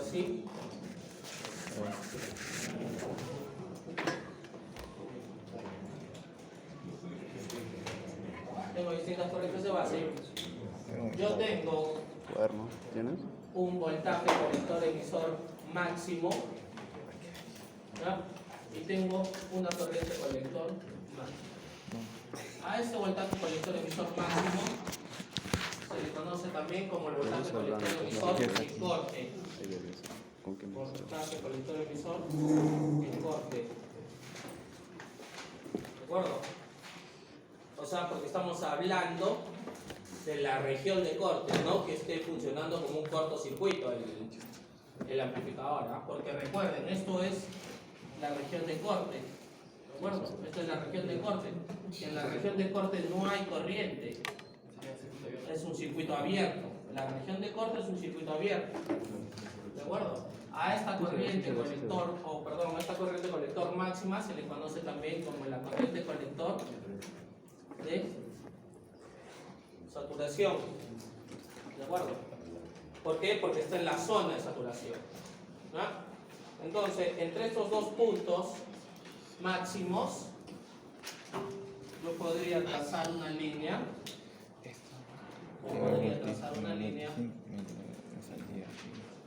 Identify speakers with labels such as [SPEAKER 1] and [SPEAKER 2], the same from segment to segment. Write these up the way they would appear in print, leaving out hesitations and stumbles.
[SPEAKER 1] así. Tengo distintas corrientes de base. Yo tengo
[SPEAKER 2] ¿Tienes?
[SPEAKER 1] un voltaje colector emisor máximo, ¿ya? Y tengo una corriente colector máxima. A este voltaje colector emisor máximo se le conoce también como el voltaje colector emisor en corte. Voltaje colector emisor en corte. ¿De acuerdo? O sea, porque estamos hablando de la región de corte, ¿no? Que esté funcionando como un cortocircuito el amplificador, ¿no? Porque recuerden, esto es la región de corte, ¿de acuerdo? Esta es la región de corte. Y en la región de corte no hay corriente, es un circuito abierto. La región de corte es un circuito abierto, ¿de acuerdo? A esta corriente colector, a esta corriente colector máxima se le conoce también como la corriente colector de saturación, ¿de acuerdo? ¿Por qué? Porque está en la zona de saturación, ¿no? Entonces, entre estos dos puntos máximos, yo podría trazar una línea,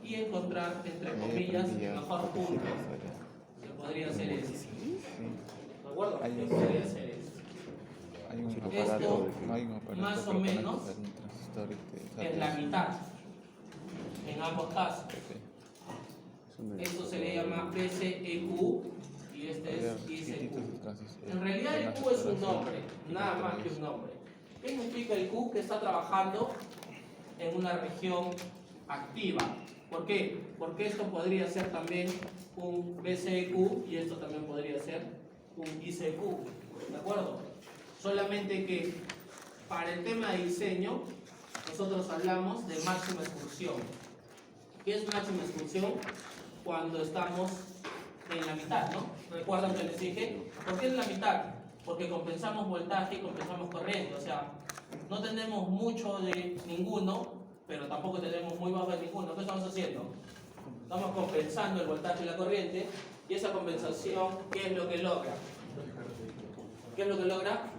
[SPEAKER 1] y encontrar, entre comillas, el mejor punto, que podría ser este, ¿de acuerdo? Que podría ser este. Esto, más o menos, es la mitad, en ambos casos. Esto se le llama PCEQ y este es ICQ. En realidad el Q es un nombre, nada más que un nombre. ¿Qué significa el Q? Que está trabajando en una región activa. ¿Por qué? Porque esto podría ser también un BCEQ y esto también podría ser un ICQ. ¿De acuerdo? Solamente que para el tema de diseño nosotros hablamos de máxima excursión. ¿Qué es máxima excursión? Cuando estamos en la mitad, ¿no? ¿Recuerdan que les dije? ¿Por qué en la mitad? Porque compensamos voltaje y compensamos corriente. O sea, no tenemos mucho de ninguno, pero tampoco tenemos muy bajo de ninguno. ¿Qué estamos haciendo? Estamos compensando el voltaje y la corriente. Y esa compensación, ¿qué es lo que logra? ¿Qué es lo que logra?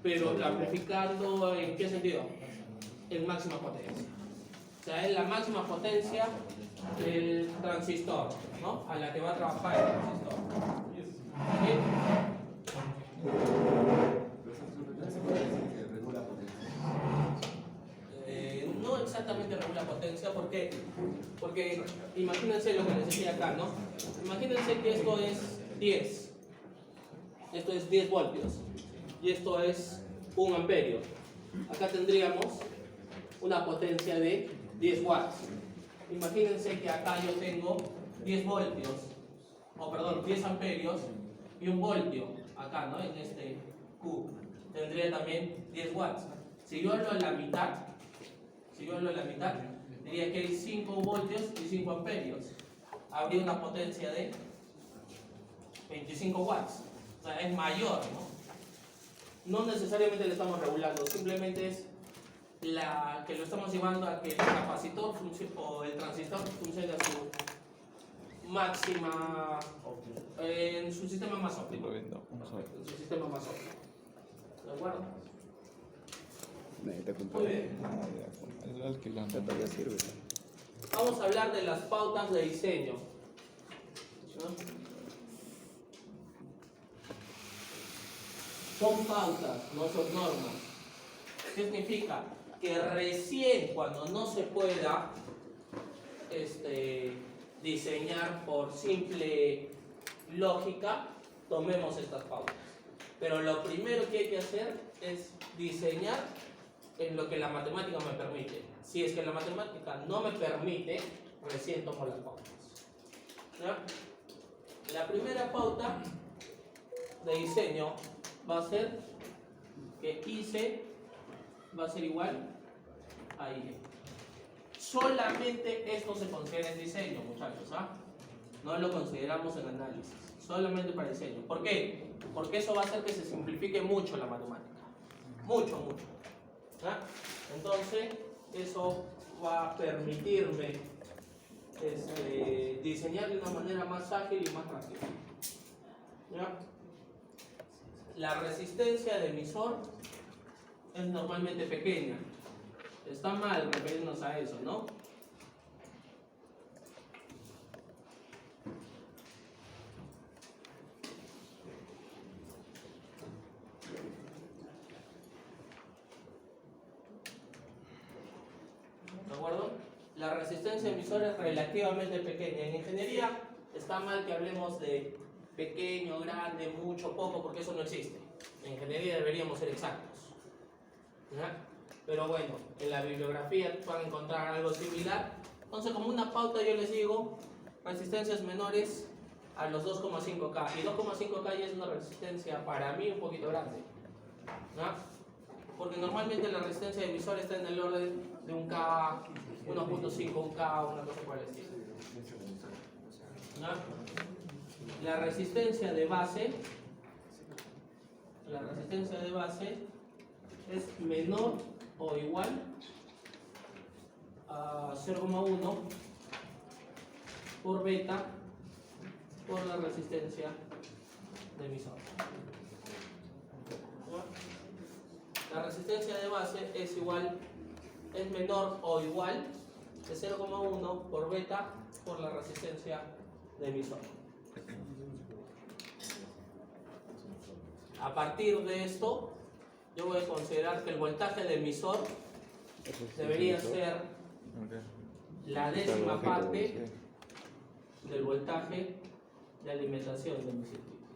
[SPEAKER 1] Pero amplificando, ¿en qué sentido? En máxima potencia. O sea, es la máxima potencia del transistor, ¿no? A la que va a trabajar el transistor. No exactamente regula potencia, ¿por qué? Porque imagínense lo que les decía acá, ¿no? Imagínense que esto es 10. Esto es 10 voltios. Y esto es 1 amperio. Acá tendríamos una potencia de 10 watts. Imagínense que acá yo tengo 10 voltios, 10 amperios y 1 voltio acá, ¿no? En este Q. Tendría también 10 watts. Si yo hablo en la mitad, diría que hay 5 voltios y 5 amperios. Habría una potencia de 25 watts. O sea, es mayor, ¿no? No necesariamente le estamos regulando, simplemente es que lo estamos llevando a que el capacitor o el transistor funcione a su máxima, en su sistema más óptimo. ¿De acuerdo? Muy bien. Vamos a hablar de las pautas de diseño, ¿no? Son pautas, no son normas. ¿Qué significa? Que recién cuando no se pueda diseñar por simple lógica, tomemos estas pautas. Pero lo primero que hay que hacer es diseñar en lo que la matemática me permite. Si es que la matemática no me permite, recién tomo las pautas. ¿Ya? La primera pauta de diseño va a ser que IC va a ser igual a IE. Solamente esto se considera en diseño, muchachos, ¿ah? No lo consideramos en análisis, solamente para diseño. ¿Por qué? Porque eso va a hacer que se simplifique mucho la matemática. Mucho. ¿Ah? Entonces, eso va a permitirme diseñar de una manera más ágil y más rápida. ¿Ya? La resistencia de emisor es normalmente pequeña. Está mal referirnos a eso, ¿no? ¿De acuerdo? La resistencia emisor es relativamente pequeña. En ingeniería está mal que hablemos de pequeño, grande, mucho, poco, porque eso no existe. En ingeniería deberíamos ser exactos. ¿Ya? Pero bueno, en la bibliografía van a encontrar algo similar. Entonces, como una pauta, yo les digo resistencias menores a los 2,5K. Y 2,5K ya es una resistencia para mí un poquito grande. ¿Ya? Porque normalmente la resistencia de emisor está en el orden de un K, 1.5, un K, una cosa por el estilo. ¿Ya? La resistencia de base es menor o igual a 0,1 por beta por la resistencia de emisor. La resistencia de base es menor o igual de 0,1 por beta por la resistencia de emisor. A partir de esto, yo voy a considerar que el voltaje de emisor debería ser la décima parte del voltaje de alimentación de mi circuito.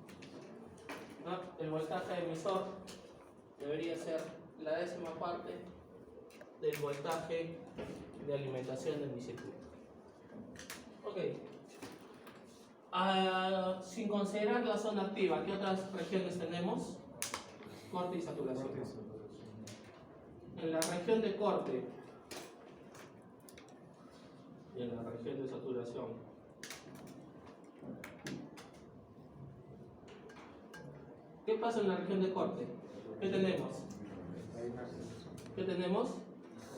[SPEAKER 1] ¿No? El voltaje de emisor debería ser la décima parte del voltaje de alimentación de mi circuito. Ok. Sin considerar la zona activa, ¿qué otras regiones tenemos? Corte y saturación. En la región de corte y en la región de saturación, ¿qué pasa en la región de corte? ¿Qué tenemos? ¿Qué tenemos?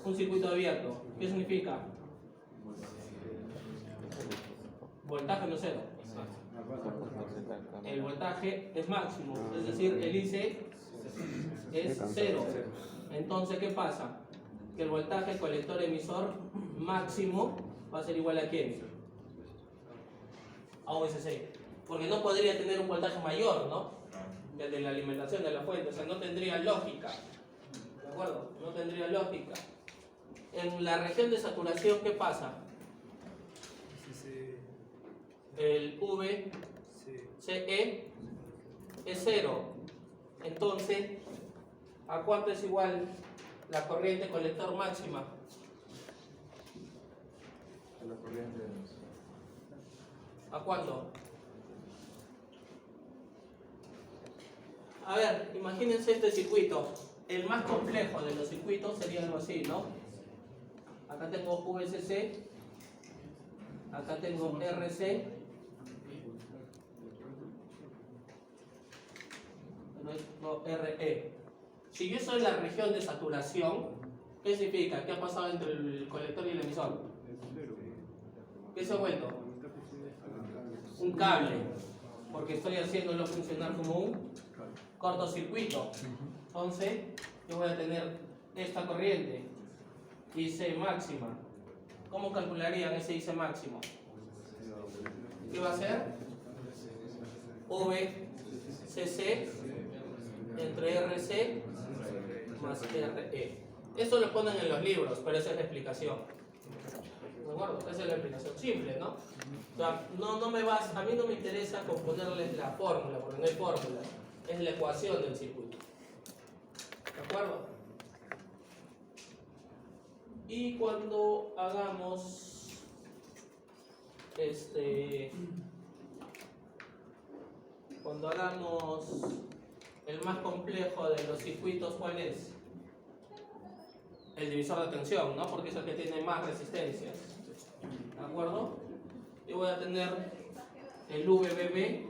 [SPEAKER 1] Un circuito abierto. ¿Qué significa? Voltaje no cero. El voltaje es máximo, es decir, el IC es cero. Entonces, ¿qué pasa? Que el voltaje colector emisor máximo va a ser igual a ¿quién? A OSC. Porque no podría tener un voltaje mayor, ¿no? Desde la alimentación de la fuente, o sea, no tendría lógica. ¿De acuerdo? No tendría lógica. En la región de saturación, ¿qué pasa? El VCE es cero. Entonces, ¿a cuánto es igual la corriente colector máxima? ¿A cuánto? A ver, imagínense este circuito. El más complejo de los circuitos sería algo así, ¿no? Acá tengo VCC, acá tengo RC, RE. Si yo soy la región de saturación, ¿qué significa? ¿Qué ha pasado entre el colector y el emisor? ¿Qué se ha vuelto? Un cable, porque estoy haciéndolo funcionar como un cortocircuito. Entonces, yo voy a tener esta corriente, IC máxima. ¿Cómo calcularían ese IC máximo? ¿Qué va a ser? VCC entre RC más RE. Esto lo ponen en los libros, pero esa es la explicación. ¿De acuerdo? Esa es la explicación simple, ¿no? O sea, a mí no me interesa componerles la fórmula, porque no hay fórmula. Es la ecuación del circuito. ¿De acuerdo? Y cuando hagamos el más complejo de los circuitos, ¿cuál es? El divisor de tensión, ¿no? Porque es el que tiene más resistencias. ¿De acuerdo? Yo voy a tener el VBB,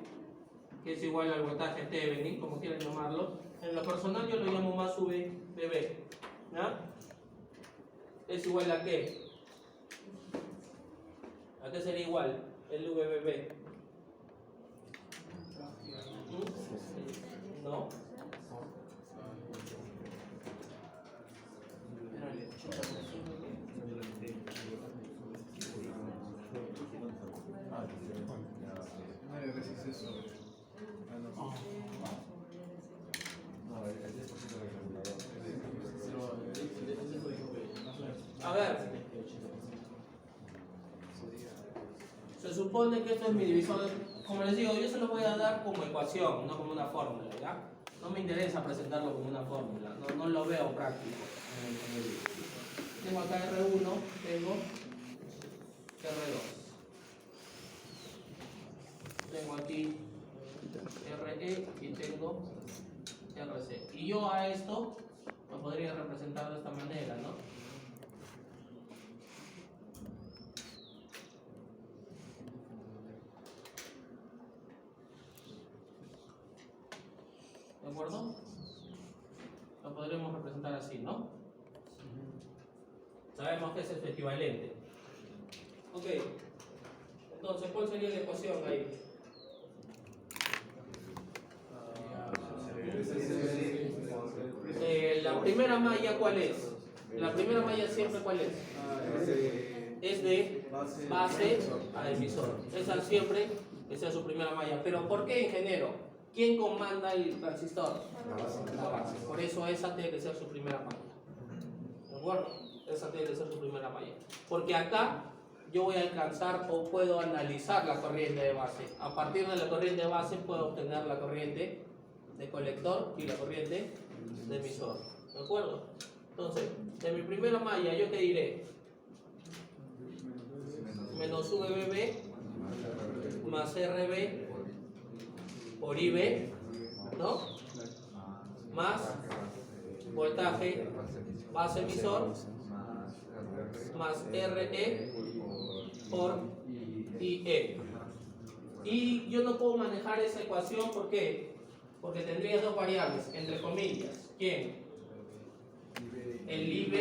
[SPEAKER 1] que es igual al voltaje Thevenin, como quieran llamarlo. En lo personal yo lo llamo más VBB. ¿Ya? ¿Es igual a qué? ¿A qué sería igual el VBB? ¿No? A ver, se supone que esto es mi divisor. Como les digo, yo se lo voy a dar como ecuación, no como una fórmula, ¿ya? No me interesa presentarlo como una fórmula, no lo veo práctico. Tengo acá R1, tengo R2. Tengo aquí RE y tengo RC. Y yo a esto lo podría representar de esta manera, ¿no? ¿De acuerdo? Lo podremos representar así, ¿no? Sabemos que ese es su equivalente. Ok. Entonces, ¿cuál sería la ecuación ahí? La primera malla, ¿cuál es? La primera malla siempre, ¿cuál es? Es de base a emisor. Esa siempre que sea su primera malla. ¿Pero por qué, ingeniero? ¿Quién comanda el transistor? La base. Por eso esa tiene que ser su primera malla. ¿De acuerdo? Esa tiene que ser su primera malla. Porque acá yo voy a alcanzar o puedo analizar la corriente de base. A partir de la corriente de base puedo obtener la corriente de colector y la corriente de emisor. ¿De acuerdo? Entonces, de mi primera malla, ¿yo qué diré? Menos VBB más RB por IB, ¿no? Más voltaje base emisor más RE por IE. Y yo no puedo manejar esa ecuación, ¿por qué? Porque tendría dos variables, entre comillas. ¿Quién? El IB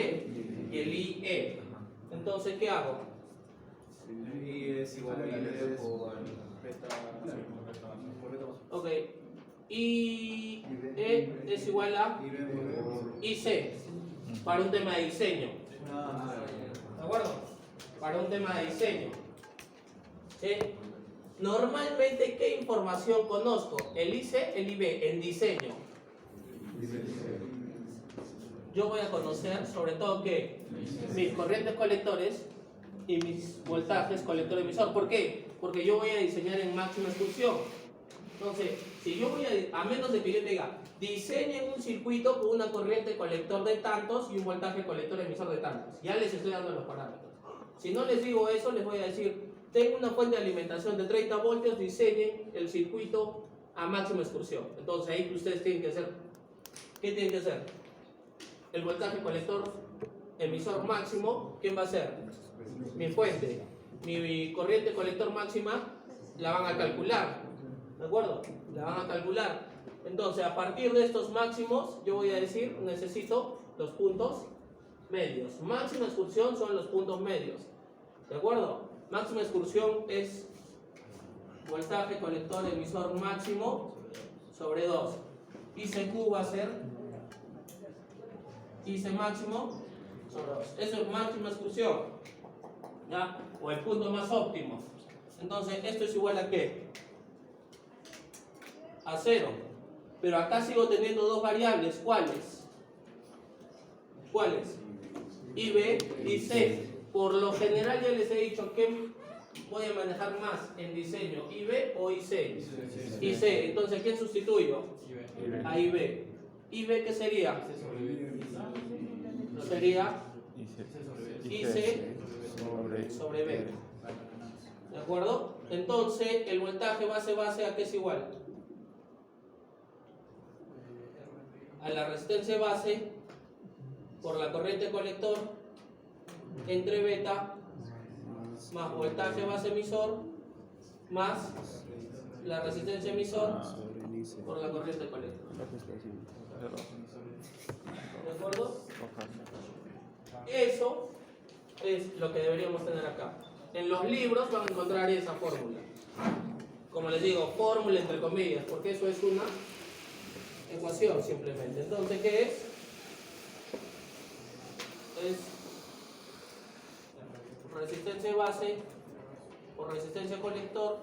[SPEAKER 1] y el IE. Entonces, ¿qué hago?
[SPEAKER 2] Y es igual a IB por beta.
[SPEAKER 1] Ok. Y E es igual a IC para un tema de diseño. ¿De acuerdo? Para un tema de diseño. ¿Sí? Normalmente, ¿qué información conozco? El IC, el IB, en diseño. Yo voy a conocer sobre todo que mis corrientes colectores y mis voltajes colector emisor. ¿Por qué? Porque yo voy a diseñar en máxima excursión. Entonces, si yo voy a menos de que yo te diga, diseñen un circuito con una corriente colector de tantos y un voltaje colector emisor de tantos. Ya les estoy dando los parámetros. Si no les digo eso, les voy a decir, tengo una fuente de alimentación de 30 voltios, diseñen el circuito a máxima excursión. Entonces, ahí ustedes tienen que hacer, ¿qué tienen que hacer? El voltaje colector emisor máximo, ¿quién va a ser? Mi fuente. Mi corriente colector máxima la van a calcular. ¿De acuerdo? La van a calcular. Entonces, a partir de estos máximos, yo voy a decir, necesito los puntos medios. Máxima excursión son los puntos medios. ¿De acuerdo? Máxima excursión es voltaje colector emisor máximo sobre 2. ICQ va a ser IC máximo sobre 2. Eso es máxima excursión, ¿ya? O el punto más óptimo. Entonces, esto es igual a ¿qué? A 0. Pero acá sigo teniendo dos variables. ¿Cuáles? ¿Cuáles? IB y C. Por lo general ya les he dicho que voy a manejar más en diseño, IB o IC. IC. Entonces, ¿quién sustituyo? A IB. ¿IB qué sería? Sería IC sobre B. ¿De acuerdo? Entonces, el voltaje base ¿a qué es igual? A la resistencia base por la corriente colector entre beta más voltaje base emisor más la resistencia emisor por la corriente colector. ¿De acuerdo? Eso es lo que deberíamos tener acá. En los libros van a encontrar esa fórmula. Como les digo, fórmula entre comillas, porque eso es una ecuación simplemente. Entonces, ¿qué es? Es resistencia de base por resistencia colector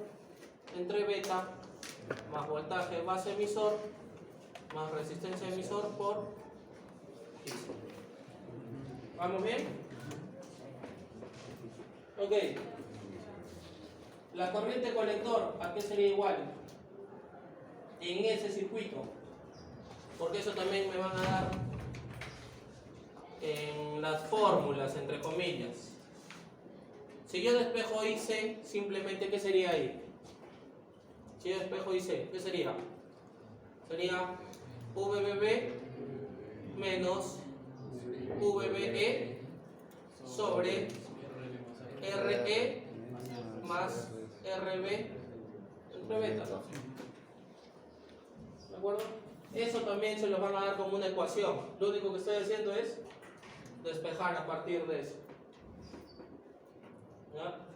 [SPEAKER 1] entre beta más voltaje base emisor más resistencia emisor por I. ¿Vamos bien? Ok. La corriente colector, ¿a qué sería igual? En ese circuito. Porque eso también me van a dar en las fórmulas, entre comillas. Si yo despejo IC, simplemente, ¿qué sería ahí? Si yo despejo IC, ¿qué sería? Sería VBB menos VBE sobre RE más RB entre beta, ¿no? ¿De acuerdo? Eso también se lo van a dar como una ecuación. Lo único que estoy haciendo es despejar a partir de eso. ¿Ya?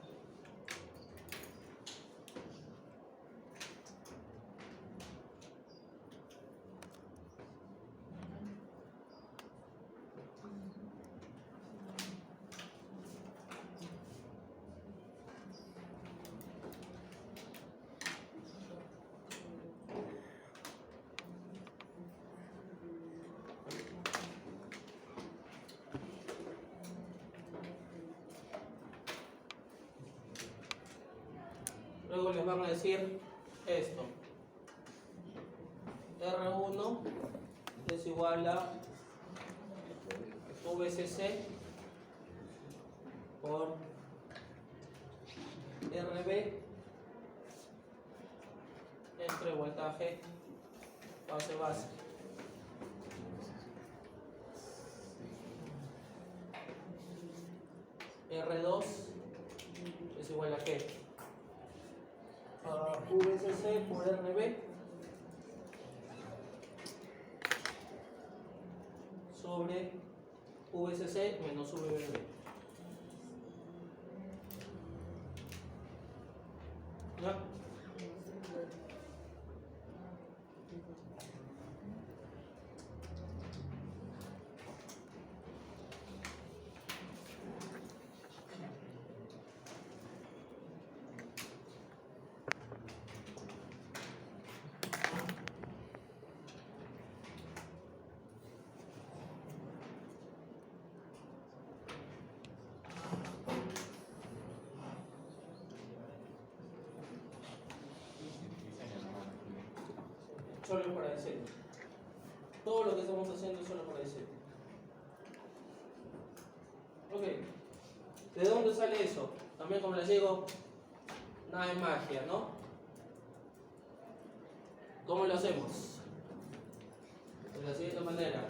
[SPEAKER 1] Luego les van a decir esto. R1 es igual a VCC por RB entre voltaje base. R2 es igual a ¿qué? VCC por RB sobre VCC menos VBB. ¿Ya? Solo para decir. Todo lo que estamos haciendo es solo para decir. Ok. ¿De dónde sale eso? También, como les digo, nada de magia, ¿no? ¿Cómo lo hacemos? De la siguiente manera.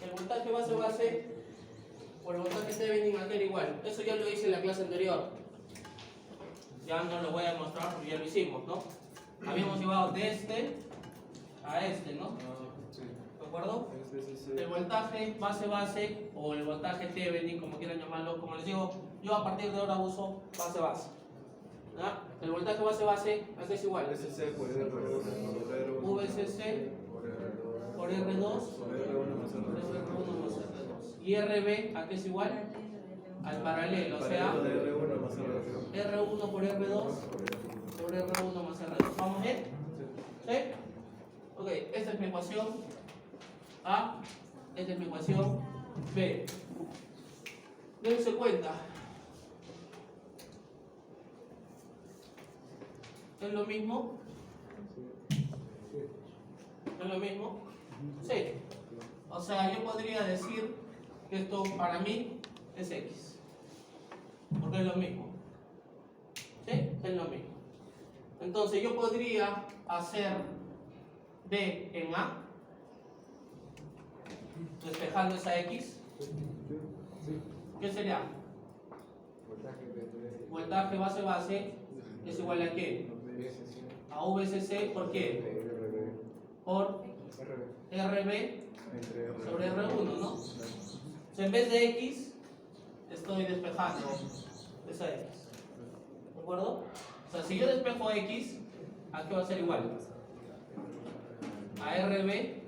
[SPEAKER 1] El voltaje base por el voltaje Thevenin va a ser igual. Eso ya lo hice en la clase anterior. Ya no lo voy a demostrar porque ya lo hicimos, ¿no? Habíamos llevado de este a este, ¿no? ¿De acuerdo? El voltaje base o el voltaje Thevenin, como quieran llamarlo, como les digo, yo a partir de ahora uso base. ¿Ya? El voltaje base es igual.
[SPEAKER 2] VCC por R2
[SPEAKER 1] VCC por R2 por R1 más R2. ¿Y RB a qué es igual? Al paralelo, o sea,
[SPEAKER 2] R1 más R2.
[SPEAKER 1] R1 por R2 sobre R1 más R2. ¿Vamos bien? ¿Sí? Ok, esta es mi ecuación A, esta es mi ecuación B. Dense cuenta. ¿Es lo mismo? ¿Es lo mismo? Sí. O sea, yo podría decir que esto para mí es X. Porque es lo mismo. ¿Sí? Es lo mismo. Entonces yo podría hacer B en A, despejando esa X. ¿Qué sería? Voltaje base es igual a ¿qué? A VCC, ¿por qué? RB sobre R1, ¿no? O sea, en vez de X, estoy despejando esa X. ¿De acuerdo? O sea, si yo despejo X, ¿a qué va a ser igual? A RB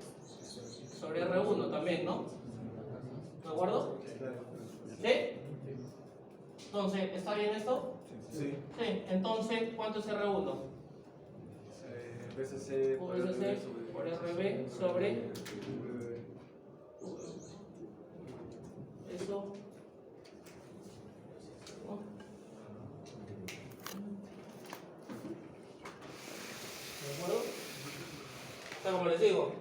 [SPEAKER 1] sobre R1 también, ¿no? ¿De acuerdo? ¿Sí? Entonces, ¿está bien esto?
[SPEAKER 2] Sí.
[SPEAKER 1] Sí. Entonces, ¿cuánto es R1?
[SPEAKER 2] VSC
[SPEAKER 1] por RB sobre eso. ¿No? ¿De acuerdo? O sea, como les digo,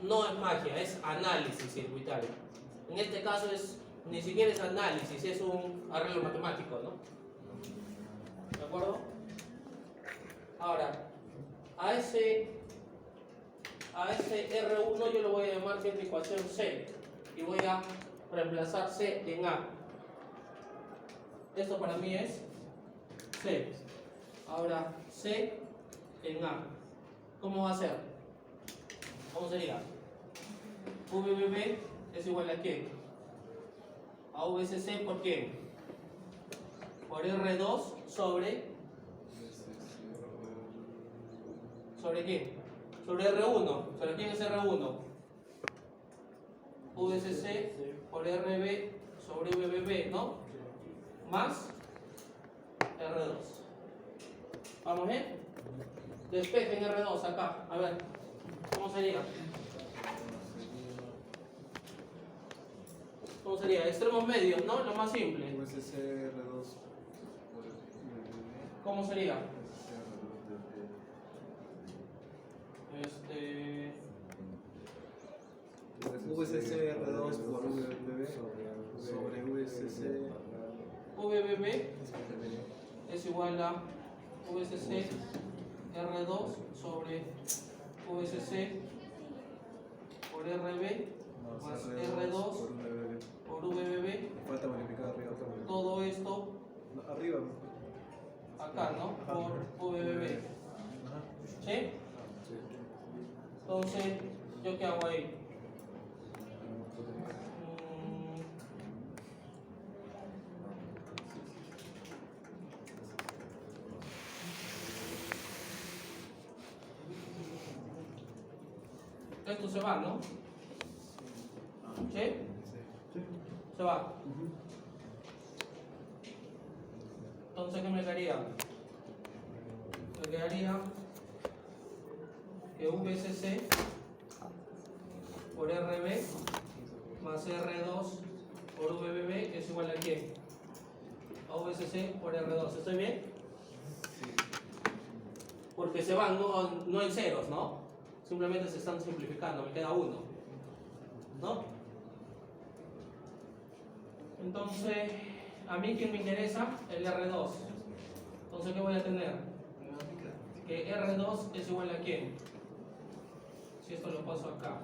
[SPEAKER 1] no es magia, es análisis circuitario. En este caso ni siquiera es análisis, es un arreglo matemático, ¿no? ¿De acuerdo? Ahora, a ese R1 yo lo voy a llamar siempre ecuación C y voy a reemplazar C en A. Esto para mí es C. Ahora C en A. ¿Cómo va a ser? ¿Cómo sería? VBB es igual a ¿qué? A VCC por qué? Por R2 sobre qué? Sobre R1. ¿Sobre quién es R1? VCC por RB sobre VBB, ¿no? Más R2. ¿Vamos bien? Despejen R2 acá. A ver, ¿cómo sería? ¿Cómo sería? Extremos medios, ¿no? Lo más simple.
[SPEAKER 2] VSC R2.
[SPEAKER 1] ¿Cómo sería?
[SPEAKER 2] VCC R2 por VBB sobre VCC
[SPEAKER 1] VBB es igual a VCC R2 sobre VCC por RB más R2 por VBB.
[SPEAKER 2] Falta modificar arriba.
[SPEAKER 1] Todo esto
[SPEAKER 2] No, arriba.
[SPEAKER 1] acá, ¿no? Por VBB. ¿Sí? Entonces, ¿yo qué hago ahí? Esto se va, ¿no? ¿Sí? Se va. Entonces, ¿qué me quedaría? Me quedaría que VCC por RB más R2 por VBB es igual a ¿qué? A VCC por R2. ¿Estoy bien? Porque se van, no en ceros, ¿no? Simplemente se están simplificando, me queda uno, ¿no? Entonces, a mí ¿quién me interesa? El R2. Entonces, ¿qué voy a tener? Que R2 es igual a ¿quién? Si esto lo paso acá.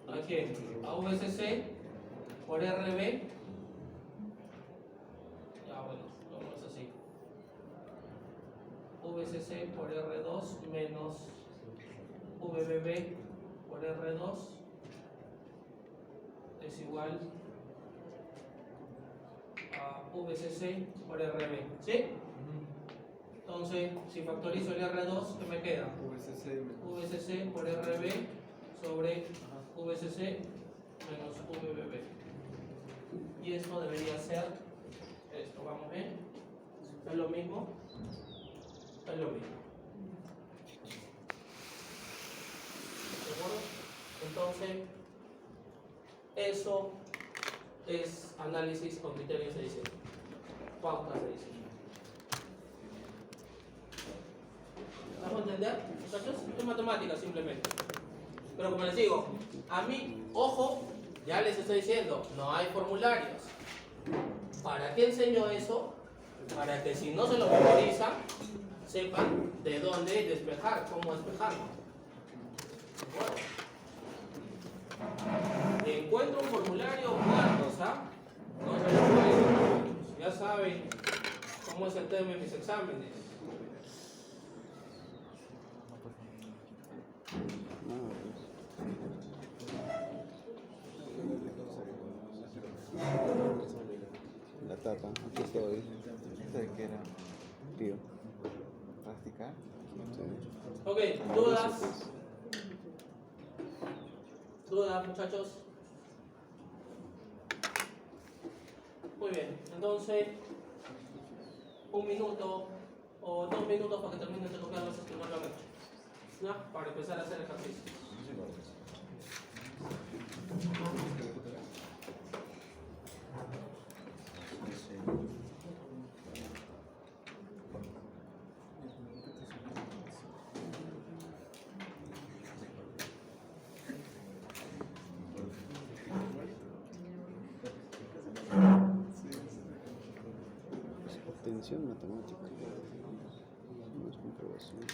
[SPEAKER 1] ¿A quién? A VCC por RB. Ya, bueno, vamos así. VCC por R2 menos VBB por R2 es igual a VCC por RB. ¿Sí? Entonces, si factorizo el R2, ¿qué me queda? VCC por RB sobre VCC menos VBB. Y esto debería ser esto. ¿Vamos bien? ¿Es lo mismo? Es lo mismo. ¿De acuerdo? Entonces, eso es análisis con criterios de diseño. Pautas de diseño. ¿Vamos a entender, muchachos? Es matemática simplemente. Pero como les digo, a mí, ojo, ya les estoy diciendo, no hay formularios. ¿Para qué enseño eso? Para que si no se lo memorizan, sepan de dónde despejar, cómo despejarlo. Bueno. Encuentro un formulario muerto, ¿sabes? No se lo pueden. Ya saben cómo es el tema en mis exámenes.
[SPEAKER 3] La tapa, aquí estoy. ¿De qué era? Tío. ¿Practicar?
[SPEAKER 1] Ok, dudas. ¿Dudas, muchachos? Muy bien, entonces 1 minuto o 2 minutos para que terminen de tocar los instrumentos, ¿no? Para empezar a hacer ejercicio.
[SPEAKER 3] Obtención matemática. No es comprobación.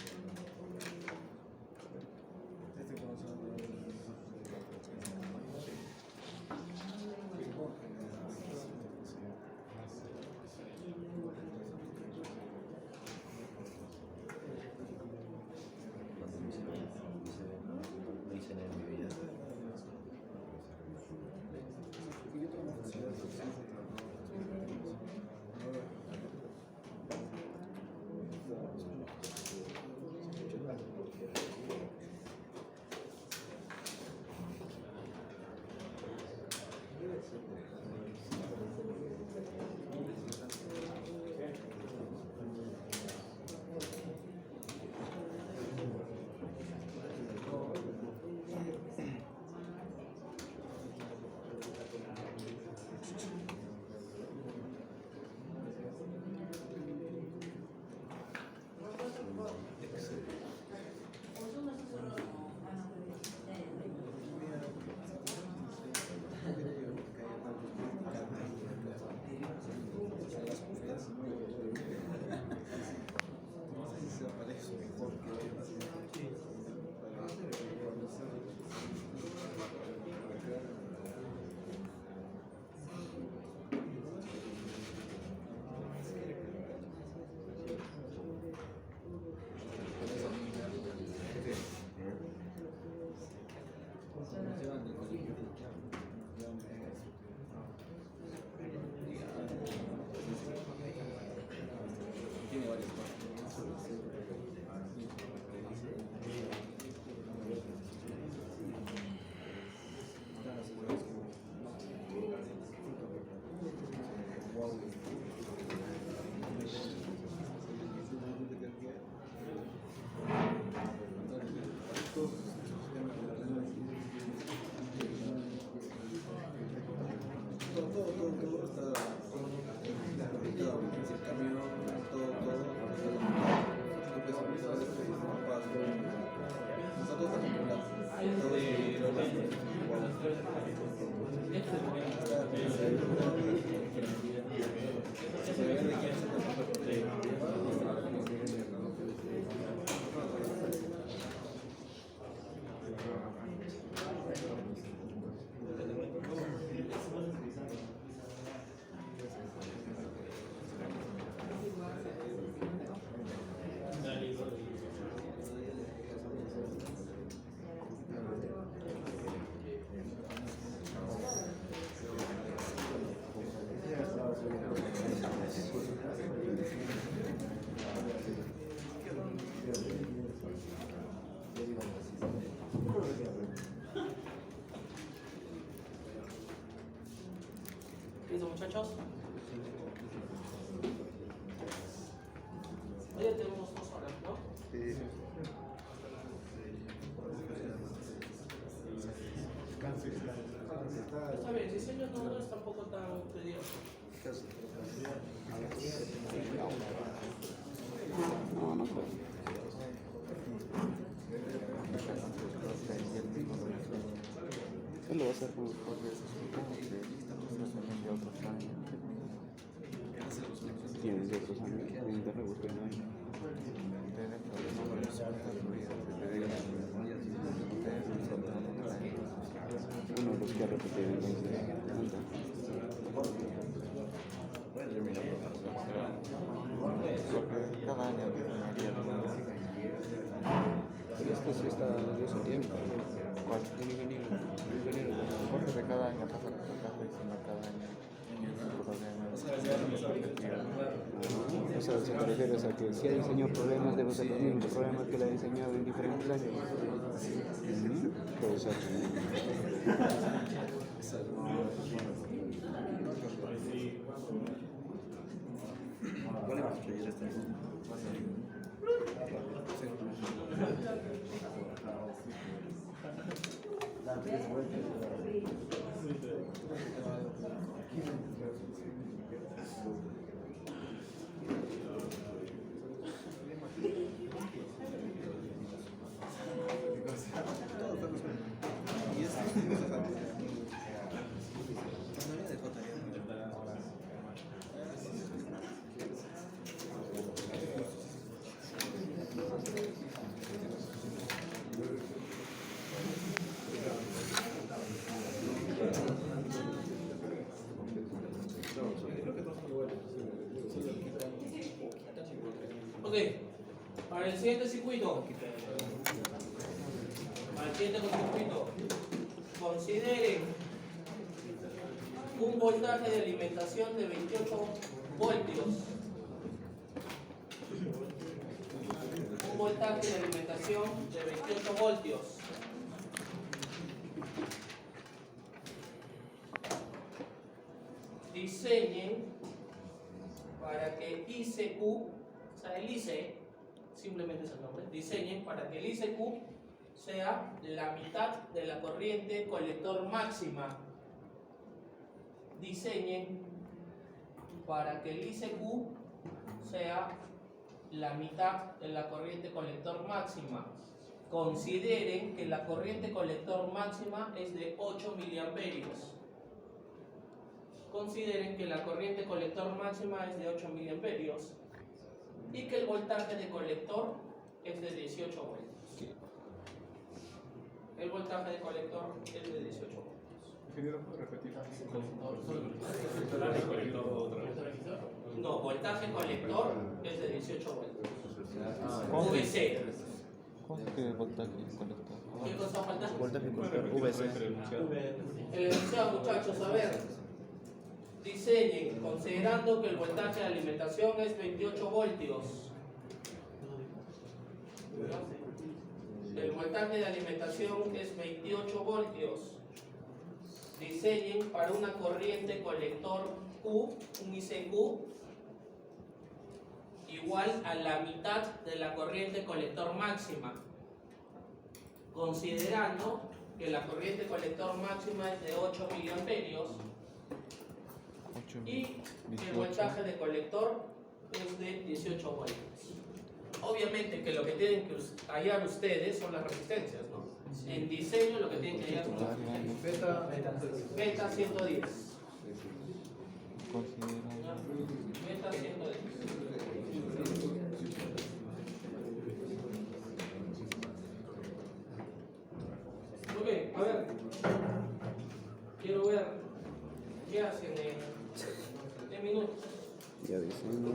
[SPEAKER 3] ¿Listo, muchachos? Hoy ya tenemos 2 horas, ¿no? Sí.
[SPEAKER 1] Está bien, 6 años no es tampoco tan tedioso.
[SPEAKER 3] No, no sé. Él lo va a hacer con de otros años. Tienes de otros años. Tienes de rebuscar en ahí. Uno de los que ha repetido entonces. Porque cada año terminaría de nuevo. Pues sí está de ese tiempo.
[SPEAKER 1] ¿Cuál?
[SPEAKER 3] El ingeniero.
[SPEAKER 1] Porque de cada año pasa la casa y sino cada año.
[SPEAKER 3] O sea, si te refieres a que si ha diseñado problemas, debe ser los mismos problemas que le ha diseñado en diferentes años. Puede ser.
[SPEAKER 1] Ok, para el siguiente circuito, consideren un voltaje de alimentación de 28 voltios. Un voltaje de alimentación de 28 voltios. Diseñen para que ICQ, o sea, el IC, simplemente es el nombre, diseñen para que el ICQ sea la mitad de la corriente colector máxima. Diseñen para que el ICQ sea la mitad de la corriente colector máxima. Consideren que la corriente colector máxima es de 8 miliamperios. Consideren que la corriente colector máxima es de 8 miliamperios y que el voltaje de colector es de 18 voltios. El voltaje de colector es de 18 voltios.
[SPEAKER 2] Ingeniero, ¿puedo repetir?
[SPEAKER 1] No, voltaje colector es de 18 voltios.
[SPEAKER 3] ¿Cómo?
[SPEAKER 1] VC.
[SPEAKER 3] ¿Cómo que voltaje conector?
[SPEAKER 1] ¿Qué cosa falta?
[SPEAKER 3] Voltaje conector VC.
[SPEAKER 1] El enunciado, muchachos, a ver. Diseñen, considerando que el voltaje de alimentación es 28 voltios. El voltaje de alimentación es 28 voltios. Diseñen para una corriente colector Q, un ICQ, igual a la mitad de la corriente colector máxima, considerando que la corriente colector máxima es de 8 miliamperios y el voltaje de colector es de 18 voltios. Obviamente que lo que tienen que hallar ustedes son las resistencias, ¿no? En diseño lo que tienen que hallar son las resistencias. Beta 110. Beta 110. Ok, a ver. Quiero ver qué hacen en minutos.
[SPEAKER 3] Ya diciendo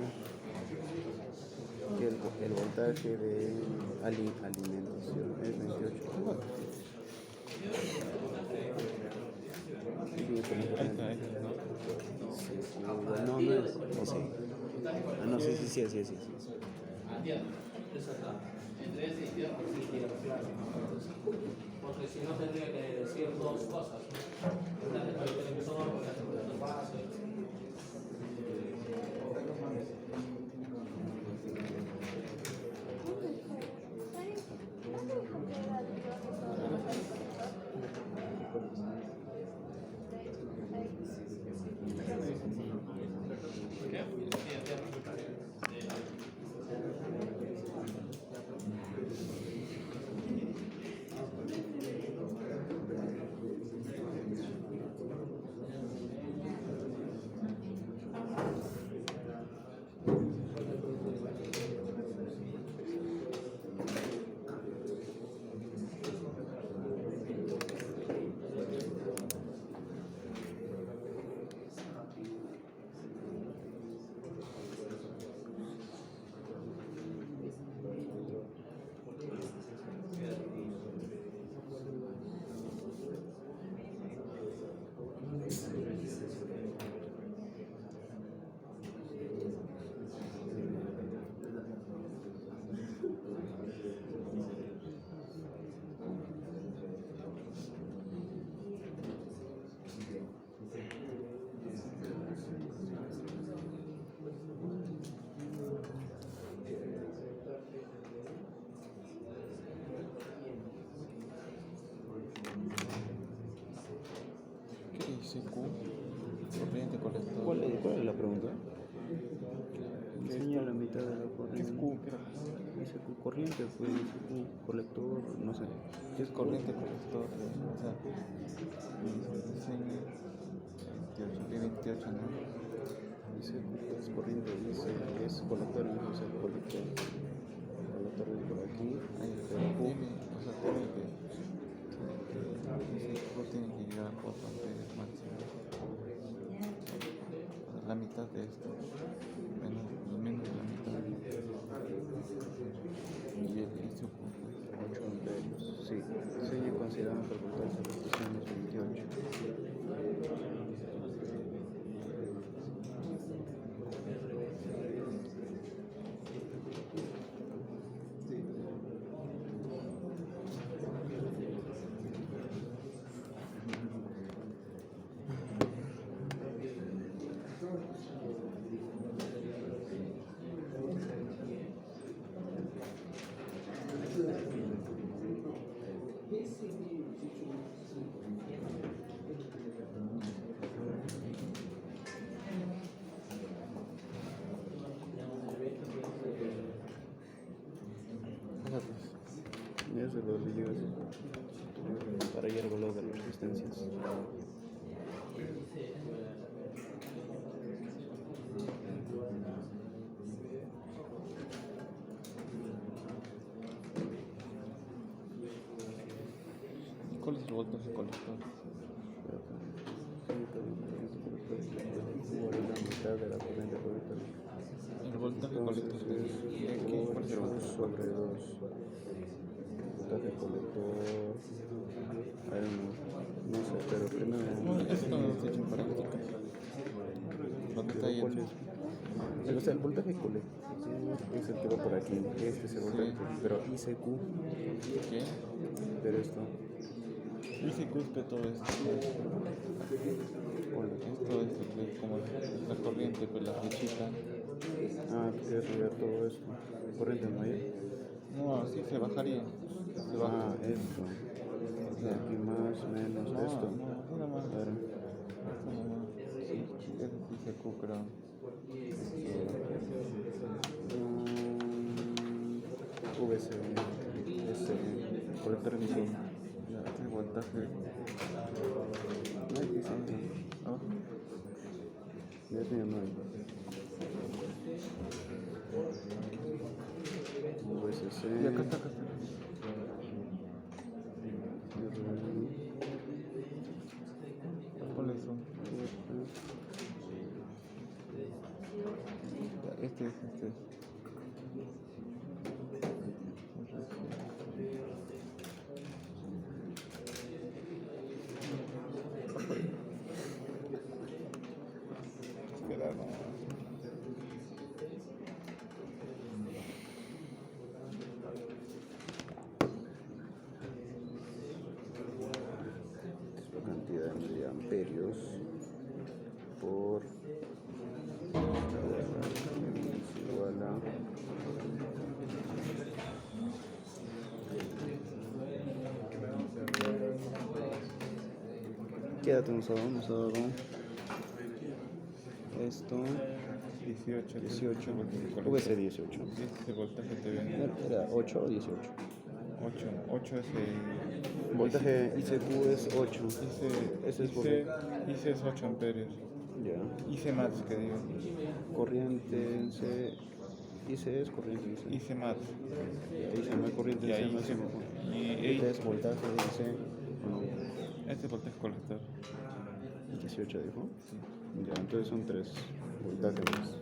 [SPEAKER 3] que el voltaje de alimentación es 28 voltios. No es. O sí. Ah, no, sí.
[SPEAKER 1] Entre ese y porque si no tendría que decir dos cosas. Voltaje para el televisor, voltaje para los vasos.
[SPEAKER 3] corriente, pues, colector, no sé.
[SPEAKER 1] ¿Qué es corriente colector? O sea, diseño 28, de 28, ¿no?
[SPEAKER 3] Dice, es corriente, dice que es colector, o sea, colector. Colector de por aquí.
[SPEAKER 1] Ahí, pero tiene, o sea, tiene que ese equipo tiene que llegar a 4 amperes máximo. O sea, la mitad de esto, menos de la mitad. Y el ISO,
[SPEAKER 3] 8 amperios. Sí, diseño considerado por voltaje de repeticiones 28. Ya se lo leyó para ir al valor de las resistencias.
[SPEAKER 1] ¿cuál es el voltaje colector?
[SPEAKER 3] La mitad de la corriente colector.
[SPEAKER 1] El voltaje colector
[SPEAKER 3] Entonces
[SPEAKER 1] de qué? ¿Cuál es el
[SPEAKER 3] 8
[SPEAKER 1] voltaje?
[SPEAKER 3] sobre 2. Voltaje colector. I don't know. No sé, pero primero.
[SPEAKER 1] No, esto no lo he hecho en práctica. Lo que está ahí
[SPEAKER 3] ¿Cuál es? O sea, el voltaje colector es el que va por aquí. Este es el voltaje. Pero ICQ.
[SPEAKER 1] ¿Qué?
[SPEAKER 3] Pero esto.
[SPEAKER 1] Dice que todo esto. Esto es como la corriente, pues la flechita.
[SPEAKER 3] Ah, quieres ver todo esto. Corriente mayor.
[SPEAKER 1] No, así se bajaría. Se baja.
[SPEAKER 3] Ah, esto. Y aquí más, menos
[SPEAKER 1] No,
[SPEAKER 3] esto.
[SPEAKER 1] no, nada más.
[SPEAKER 3] A ver.
[SPEAKER 1] Esto nomás. Es dice Q, creo.
[SPEAKER 3] VC. Colector emisor.
[SPEAKER 1] Ya, este voltaje.
[SPEAKER 3] Ay, ¿qué es esto?
[SPEAKER 1] ¿No?
[SPEAKER 3] Ya es mi mamá. VCC.
[SPEAKER 1] Y acá está, acá está. Ponle zoom. Ya, este es. Espera, no.
[SPEAKER 3] La cantidad de miliamperios por igual a quédate un segundo. Esto 18 VC 18
[SPEAKER 1] Este voltaje te viene.
[SPEAKER 3] era 8 o 18
[SPEAKER 1] 8 es el.
[SPEAKER 3] voltaje ICQ es 8 ese es
[SPEAKER 1] IC es 8 amperios.
[SPEAKER 3] ya
[SPEAKER 1] IC más que digo.
[SPEAKER 3] corriente IC es corriente
[SPEAKER 1] IC más.
[SPEAKER 3] IC no hay corriente
[SPEAKER 1] Y ahí
[SPEAKER 3] IC máximo
[SPEAKER 1] y
[SPEAKER 3] este es voltaje IC o no
[SPEAKER 1] este voltaje colector.
[SPEAKER 3] 18 dijo ya entonces son 3 voltajes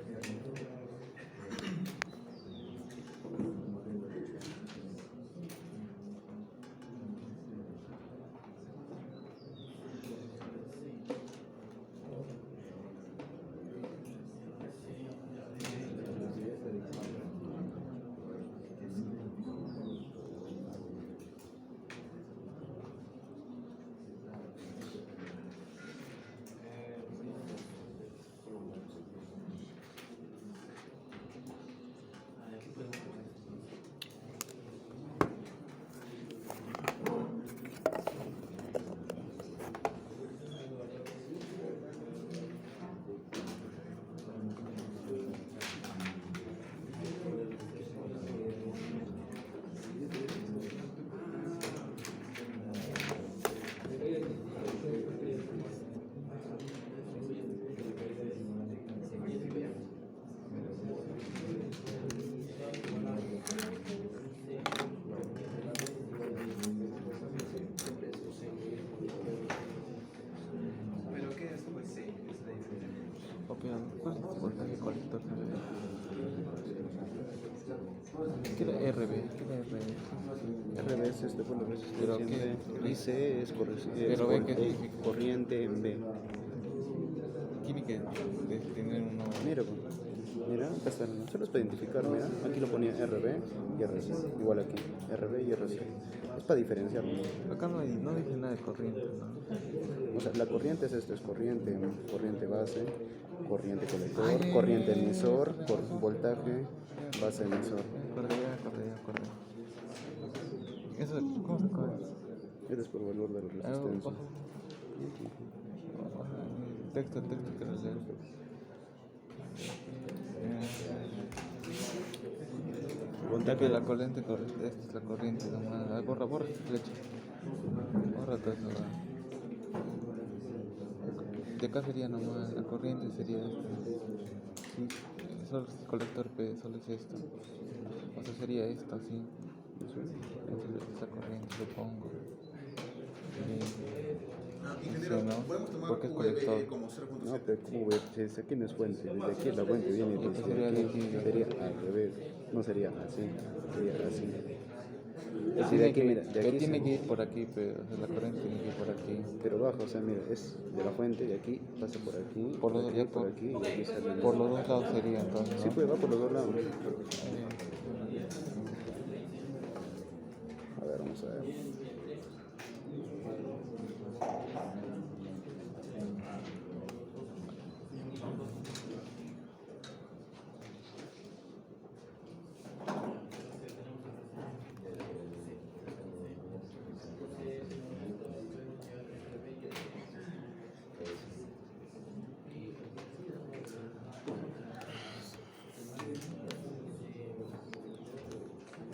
[SPEAKER 1] ¿Qué era RB? ¿Qué era RB?
[SPEAKER 3] RB es este, bueno,
[SPEAKER 1] Pero
[SPEAKER 3] resistencia
[SPEAKER 1] ¿qué?
[SPEAKER 3] y C es,
[SPEAKER 1] Pero B, ¿qué significa?
[SPEAKER 3] corriente en B.
[SPEAKER 1] Tiene que tener uno.
[SPEAKER 3] Mira, pues, mira, acá está, solo es para identificar, mira, aquí lo ponía RB y RC, igual aquí, RB y RC. Es para diferenciarlo.
[SPEAKER 1] Acá no dice nada de corriente, ¿no?
[SPEAKER 3] O sea, la corriente es esto, es corriente base, corriente colector, corriente emisor, por voltaje, base emisor.
[SPEAKER 1] Correa. Eso, ¿cómo se corre?
[SPEAKER 3] Este es por valor de la resistencia.
[SPEAKER 1] Texto que lo leo.
[SPEAKER 3] Voltaje
[SPEAKER 1] Que la corriente, esta es la corriente nomás. Borra esta flecha. Borra todo eso. De acá sería nomás, la corriente sería esta. Sí, solo es el colector P, solo es esto. O sea, sería esto, sí. Esta corriente, supongo. No sé, ¿no? Porque es colector.
[SPEAKER 3] no, pero ¿cómo voy a decir? Aquí no es fuente, desde aquí la fuente viene,
[SPEAKER 1] Pues
[SPEAKER 3] desde
[SPEAKER 1] sería de
[SPEAKER 3] aquí,
[SPEAKER 1] aquí.
[SPEAKER 3] sería al revés, no sería así, sería así.
[SPEAKER 1] Él
[SPEAKER 3] Si de aquí, mira, de aquí
[SPEAKER 1] tiene
[SPEAKER 3] se-
[SPEAKER 1] que ir por aquí, pero o sea, la corriente tiene que ir por aquí.
[SPEAKER 3] pero bajo, o sea, mira, es de la fuente, de aquí, pasa por aquí,
[SPEAKER 1] Por los,
[SPEAKER 3] aquí,
[SPEAKER 1] ya
[SPEAKER 3] por aquí, y aquí sale.
[SPEAKER 1] por los dos lados sería entonces, ¿no?
[SPEAKER 3] Sí, pues va por los dos lados. A ver, vamos a ver.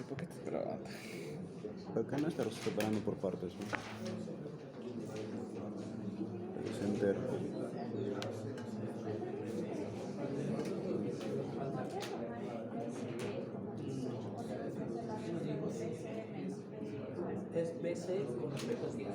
[SPEAKER 1] ¿Por qué estás grabando?
[SPEAKER 3] Acá no está separando por partes, ¿no? Es entero.
[SPEAKER 2] Es BC con respecto a 10.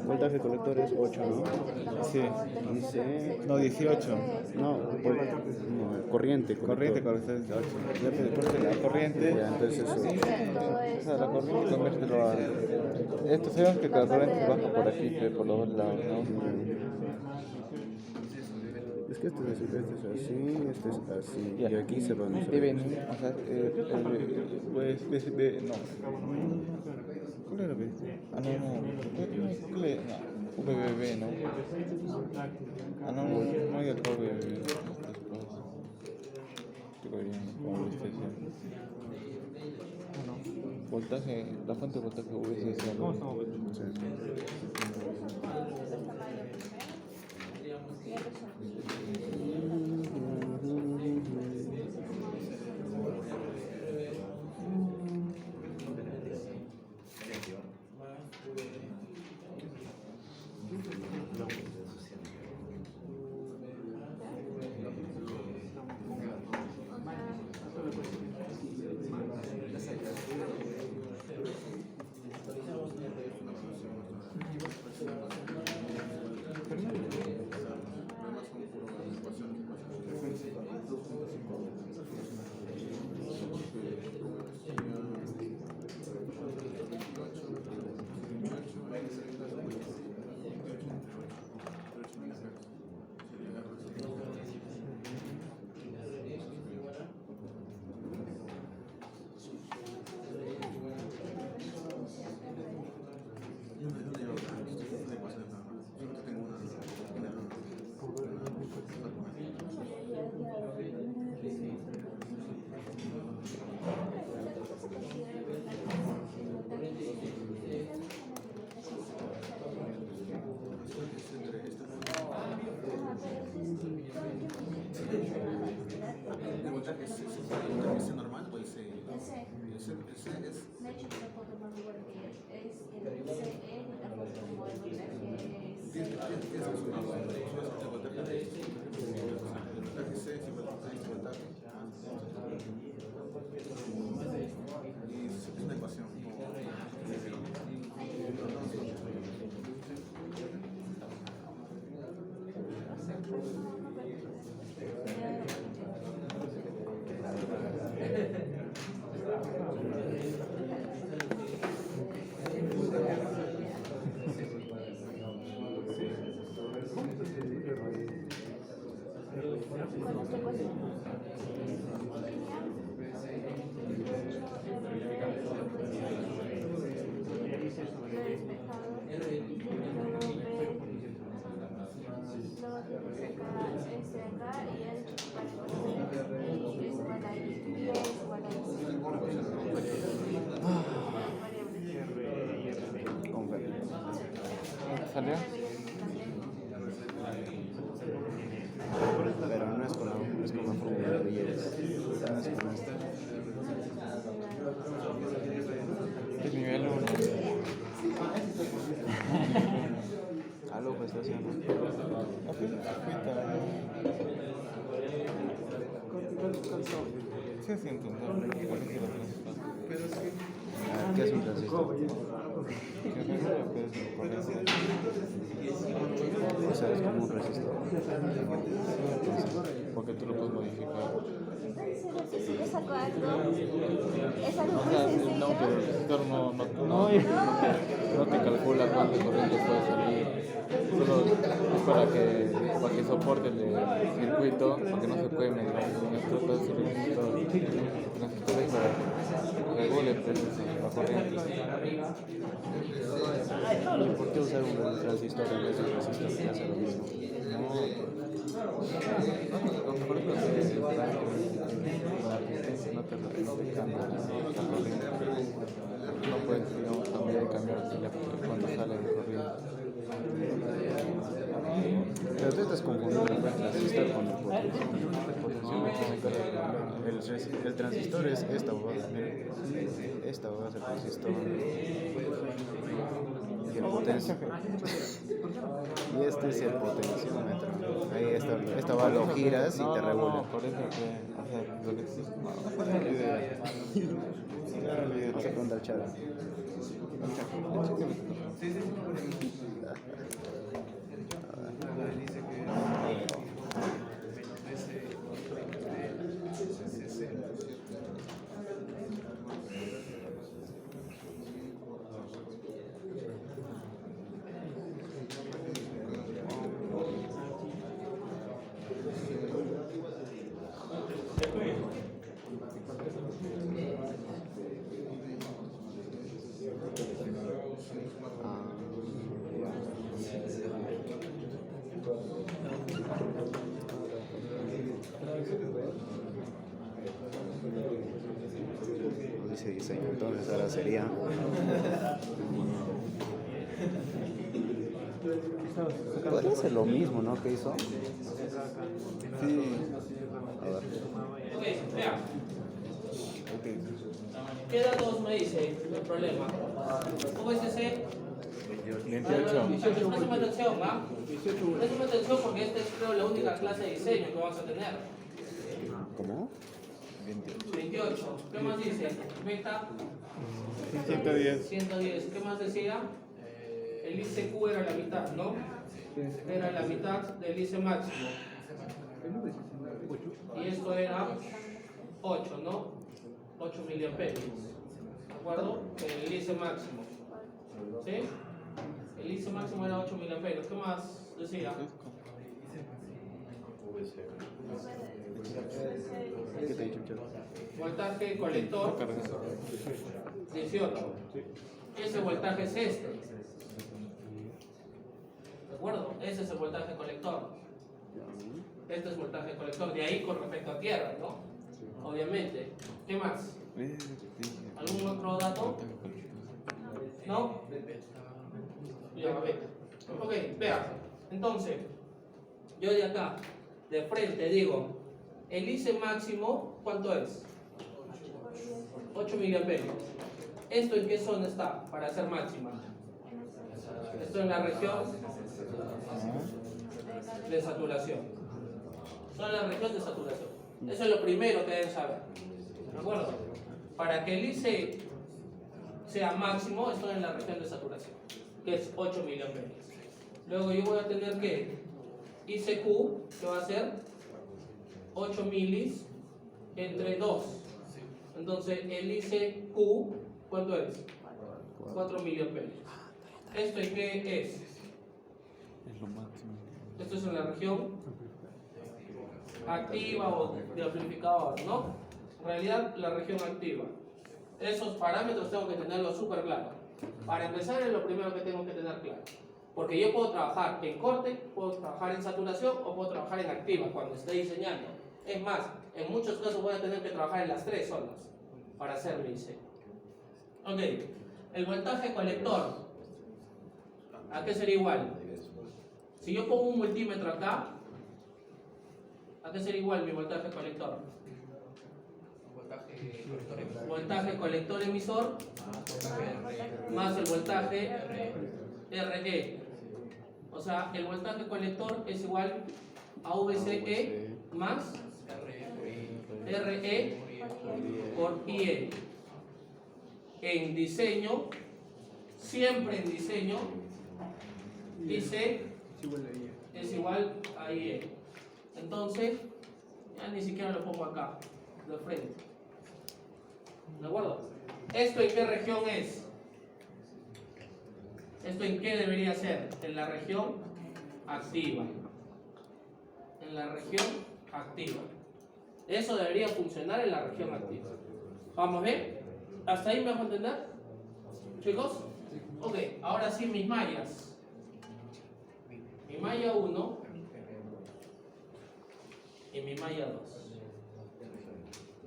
[SPEAKER 3] Voltaje colector es 8, ¿no?
[SPEAKER 1] Sí.
[SPEAKER 3] Dice,
[SPEAKER 1] No, 18.
[SPEAKER 3] no, no, corriente
[SPEAKER 1] Corriente,
[SPEAKER 3] colector.
[SPEAKER 1] corriente, 8. Ya te después de la corriente.
[SPEAKER 3] Ya, entonces eso.
[SPEAKER 1] O sea, la corriente conviértelo a. Esto sabemos que la corriente baja por aquí, que por los dos lados, ¿no?
[SPEAKER 3] Es que este es así,
[SPEAKER 1] Ya.
[SPEAKER 3] y aquí se van a hacer.
[SPEAKER 1] Deben, o sea, pues, no. ¿Cuál era B? Ah, no. ¿Cuál era? No, VBB, ¿no? Ah, no hay otro VBB. Estoy viendo cómo lo estoy haciendo. Voltaje, la fuente de voltaje VCC. ¿Cómo estamos?
[SPEAKER 4] De hecho, la foto más igual que es el CE, la foto como el voltaje
[SPEAKER 1] ¿Salió?
[SPEAKER 3] Pero no es con la fórmula de Yeres. No es con esta.
[SPEAKER 1] El nivel 1.
[SPEAKER 3] Algo pues está haciendo.
[SPEAKER 1] Sí, sí, entiendo.
[SPEAKER 3] ¿Qué es un transistor? O sea, es como un resistor.
[SPEAKER 1] Porque tú lo puedes modificar.
[SPEAKER 4] Si le saco algo, es algo
[SPEAKER 1] O
[SPEAKER 4] muy
[SPEAKER 1] sea,
[SPEAKER 4] sencillo.
[SPEAKER 1] no, pero el resistor no te calcula cuánto corriente puede salir. Solo es para que soporte el circuito, para que no se queme el resistor. El resistor es para que regule la corriente.
[SPEAKER 3] ¿Y por qué usar un transistor en vez de un resistor que hace lo mismo?
[SPEAKER 1] Por eso no te cambia la corriente. No puedes, digamos, cambiar y cambiar cuando sale de corriente.
[SPEAKER 3] Pero tú estás confundiendo el transistor con el potenciómetro. El transistor es esta bobada, mira. Esta bobada es el transistor. Y el y este es el potenciómetro. Ahí esta va, lo giras y te regula.
[SPEAKER 1] No, por eso que, o sea, lo que
[SPEAKER 3] Vamos a preguntar al Chava. Dice diseño, entonces ahora sería podría ser lo mismo, ¿no? ¿Qué hizo?
[SPEAKER 1] sí.
[SPEAKER 3] A ver.
[SPEAKER 1] Ok, vea. ¿Qué datos me dice el problema? OSC
[SPEAKER 5] 28.
[SPEAKER 1] Préstame atención, ¿va? Préstame atención porque esta es creo la única clase de diseño que vamos a tener.
[SPEAKER 3] ¿Cómo?
[SPEAKER 1] 28. ¿Qué más dice? Beta
[SPEAKER 5] 110.
[SPEAKER 1] 110. ¿Qué más decía? El ICQ era la mitad, ¿no? Era la mitad del IC máximo. Y esto era 8, ¿no? 8 miliamperios. ¿De acuerdo? El IC máximo. ¿Sí? El IC máximo era 8 miliamperios. ¿Qué más decía?
[SPEAKER 3] ¿Qué te he dicho, Chava?
[SPEAKER 1] Voltaje colector 18. Ese voltaje es este. ¿De acuerdo? Ese es el voltaje colector. Este es voltaje colector. De ahí con respecto a tierra, ¿no? Obviamente. ¿Qué más? ¿Algún otro dato? ¿No? Ya, a ver. Ok, vea. Entonces, yo de acá, de frente, digo, el IC máximo, ¿cuánto es? 8 miliamperios. ¿Esto en qué zona está para ser máxima? Esto en la región de saturación. Son en la región de saturación. Eso es lo primero que deben saber. ¿De acuerdo? Para que el IC sea máximo, estoy en la región de saturación, que es 8 miliamperios. Luego yo voy a tener que ICQ, que va a ser 8 milis entre 2. Entonces el ICQ, ¿cuánto es? 4 miliamperios. ¿Esto en qué es?
[SPEAKER 5] Es lo máximo.
[SPEAKER 1] Esto es en la región activa o de amplificador, ¿no? En realidad, la región activa. Esos parámetros tengo que tenerlos súper claros. Para empezar, es lo primero que tengo que tener claro. Porque yo puedo trabajar en corte, puedo trabajar en saturación o puedo trabajar en activa cuando esté diseñando. Es más, en muchos casos voy a tener que trabajar en las 3 zonas para hacer mi IC. Ok, el voltaje colector, ¿a qué sería igual? Si yo pongo un multímetro acá, ¿a qué sería igual mi voltaje colector? Voltaje colector emisor más el voltaje RE. O sea, el voltaje colector es igual a VCE más RE por IE. En diseño, siempre en diseño, IC es igual a IE. Entonces, ya ni siquiera lo pongo acá, de frente. ¿De acuerdo? ¿Esto en qué región es? ¿Esto en qué debería ser? En la región activa. En la región activa. Eso debería funcionar en la región activa. ¿Vamos bien? ¿Hasta ahí me dejo entender? ¿Chicos? Ok, ahora sí mis mallas. Mi malla 1 y mi malla 2.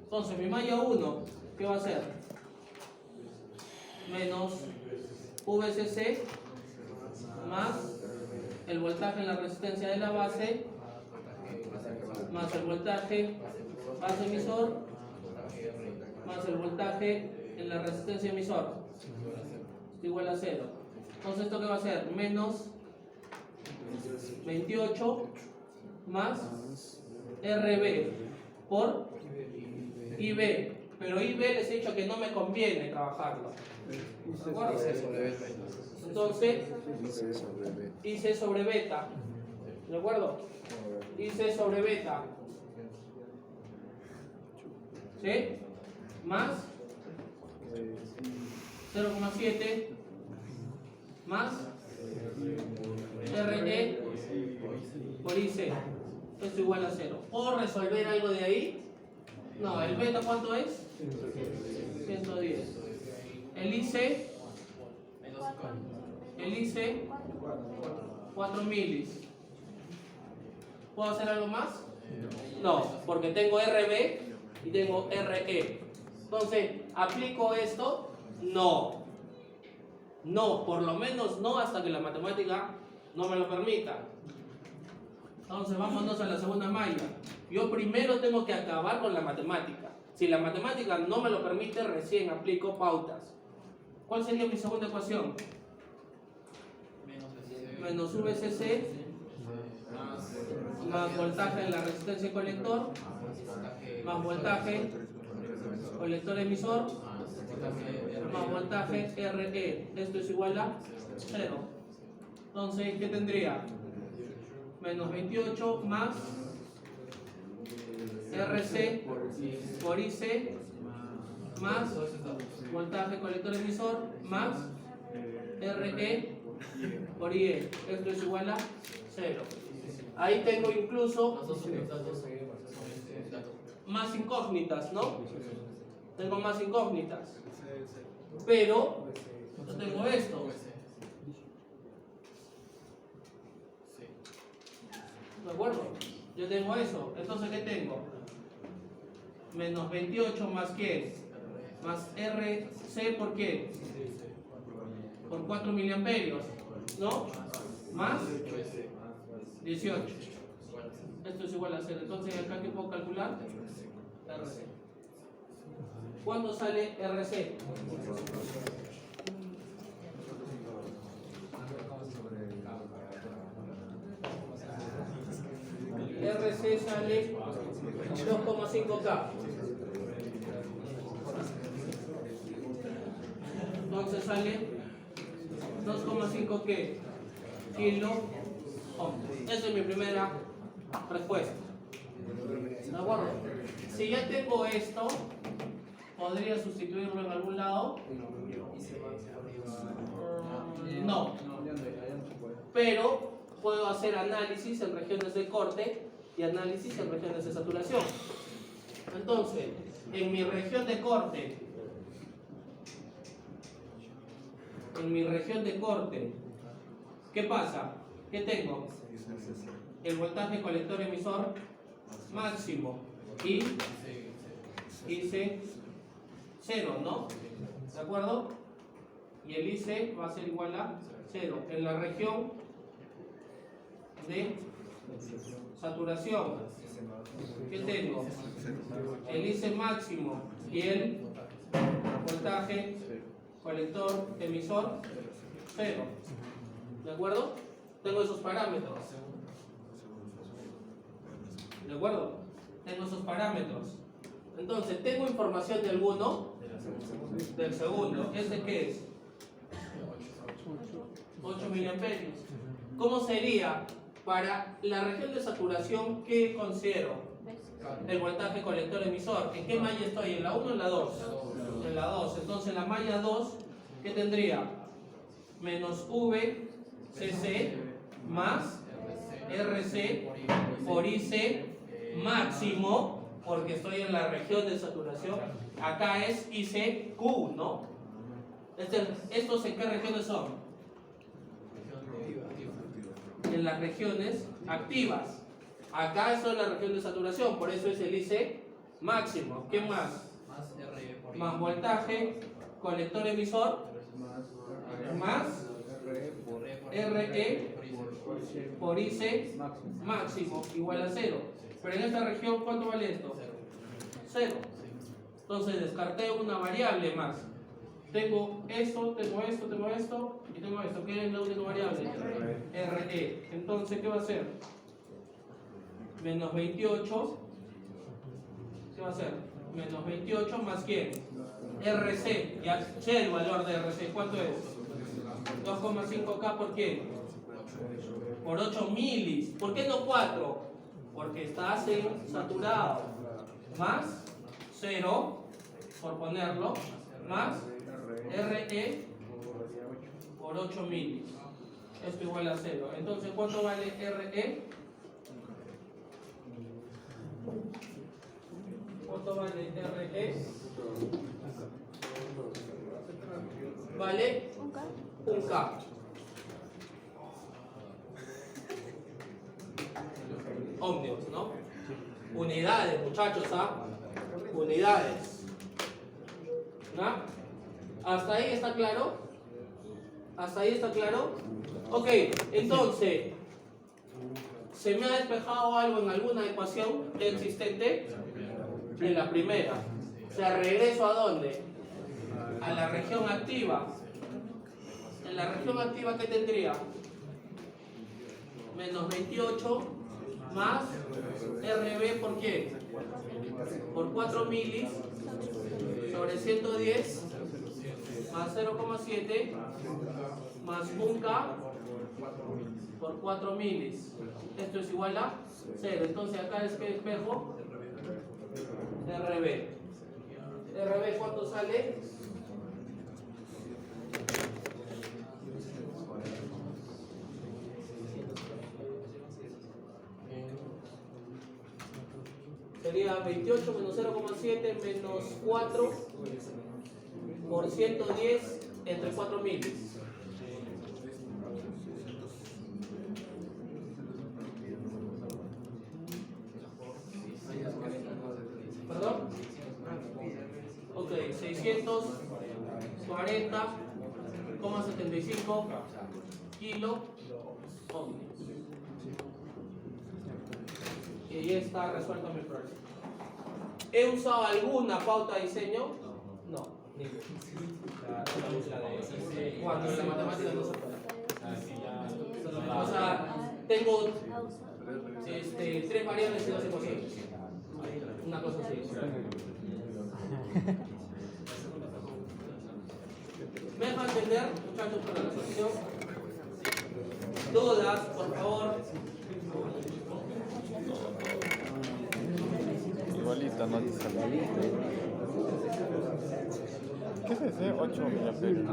[SPEAKER 1] Entonces, mi malla 1, ¿qué va a ser? Menos VCC más el voltaje en la resistencia de la base más el voltaje base emisor más el voltaje en la resistencia emisor es igual a 0. Entonces, ¿esto qué va a ser? Menos 28 más RB por IB. Pero IB les he dicho que no me conviene trabajarlo. ¿De acuerdo? Entonces, IC sobre beta. ¿De acuerdo? IC sobre beta. ¿Sí? Más 0,7 más RE por IC. Esto es igual a 0. ¿Puedo resolver algo de ahí? No, el beta ¿cuánto es? 110. El IC 4 milis. ¿Puedo hacer algo más? No, porque tengo RB y tengo RE. Entonces, ¿aplico esto? No. No, por lo menos no hasta que la matemática no me lo permita. Entonces, vámonos a la segunda malla. Yo primero tengo que acabar con la matemática. Si la matemática no me lo permite, recién aplico pautas. ¿Cuál sería mi segunda ecuación? Menos VCC más voltaje en la resistencia colector más voltaje colector emisor más voltaje RE. Esto es igual a 0. Entonces, ¿qué tendría? Menos 28 más RC por IC más voltaje colector emisor más RE por IE. Esto es igual a 0. Ahí tengo incluso más incógnitas, ¿no? Tengo más incógnitas. Pero yo tengo esto. ¿De acuerdo? Yo tengo eso. Entonces, ¿qué tengo? Menos 28 más ¿qué? Más RC por qué? Por 4 miliamperios, ¿no? Más 18. Esto es igual a 0. Entonces, ¿acá qué puedo calcular? RC. ¿Cuánto sale RC? RC sale 2,5K. Entonces sale 2,5 ¿qué? Kilo ohms. Esa es mi primera respuesta. ¿De acuerdo? Si ya tengo esto, ¿podría sustituirlo en algún lado? No. Pero puedo hacer análisis en regiones de corte y análisis en regiones de saturación. Entonces, en mi región de corte, ¿qué pasa? ¿Qué tengo? El voltaje colector emisor máximo y IC 0, ¿no? ¿De acuerdo? Y el IC va a ser igual a 0. En la región de saturación, ¿qué tengo? El IC máximo y el voltaje colector emisor 0. ¿De acuerdo? Tengo esos parámetros. ¿De acuerdo? Tengo esos parámetros. Entonces, ¿tengo información de alguno? Del segundo. ¿Este qué es? 8 miliamperios. ¿Cómo sería para la región de saturación? ¿Qué considero? El voltaje colector emisor. ¿En qué malla estoy? ¿En la 1 o en la 2? En la 2. Entonces, en la malla 2, ¿qué tendría? Menos VCC más RC por IC máximo, porque estoy en la región de saturación. Acá es ICQ, ¿no? ¿Estos en qué regiones son? En las regiones activas. Acá eso es la región de saturación, por eso es el IC máximo. ¿Qué más? Más voltaje colector emisor más RE por IC máximo igual a 0. Pero en esta región, ¿cuánto vale esto? 0. Entonces descarté una variable más. Tengo esto, tengo esto, tengo esto y tengo esto. ¿Qué es la única variable? RE. Entonces, ¿qué va a ser? Menos 28. ¿Qué va a ser? Menos 28 más ¿quién? RC. Ya sé el valor de RC. ¿Cuánto es? 2,5K por qué? Por 8 milis. ¿Por qué no 4? Porque estás en saturado. Más 0, por ponerlo, más RE por 8 milis. Esto igual a 0. Entonces, ¿cuánto vale RE? ¿Cuánto vale RE? Vale 1K. Ohmios, ¿no? Unidades, muchachos, ¿ah? Unidades. ¿No? ¿Hasta ahí está claro? ¿Hasta ahí está claro? Ok, entonces, ¿se me ha despejado algo en alguna ecuación existente? En la primera. O sea, ¿regreso a dónde? A la región activa. En la región activa, ¿qué tendría? Menos 28 más RB, ¿por qué? Por 4 milis sobre 110 más 0,7 más 1K por 4 milis. Esto es igual a 0. Entonces acá es que despejo RB. RB, ¿cuánto sale? Sería 28 menos 0,7 menos 4 por 110 entre 4 milis. ¿Perdón? Ok, 640,75 kilo ohmios. Y ya está resuelto mi problema. ¿He usado alguna pauta de diseño? No, ninguna. Cuando en la matemática no se puede. O sea, tengo 3 variables y 12 posibles. Una cosa así. ¿Me dejan entender, muchachos, con la resolución? ¿Dudas, por favor?
[SPEAKER 5] Igualita, no dice nada. ¿Qué es ese? 8 miliamperios.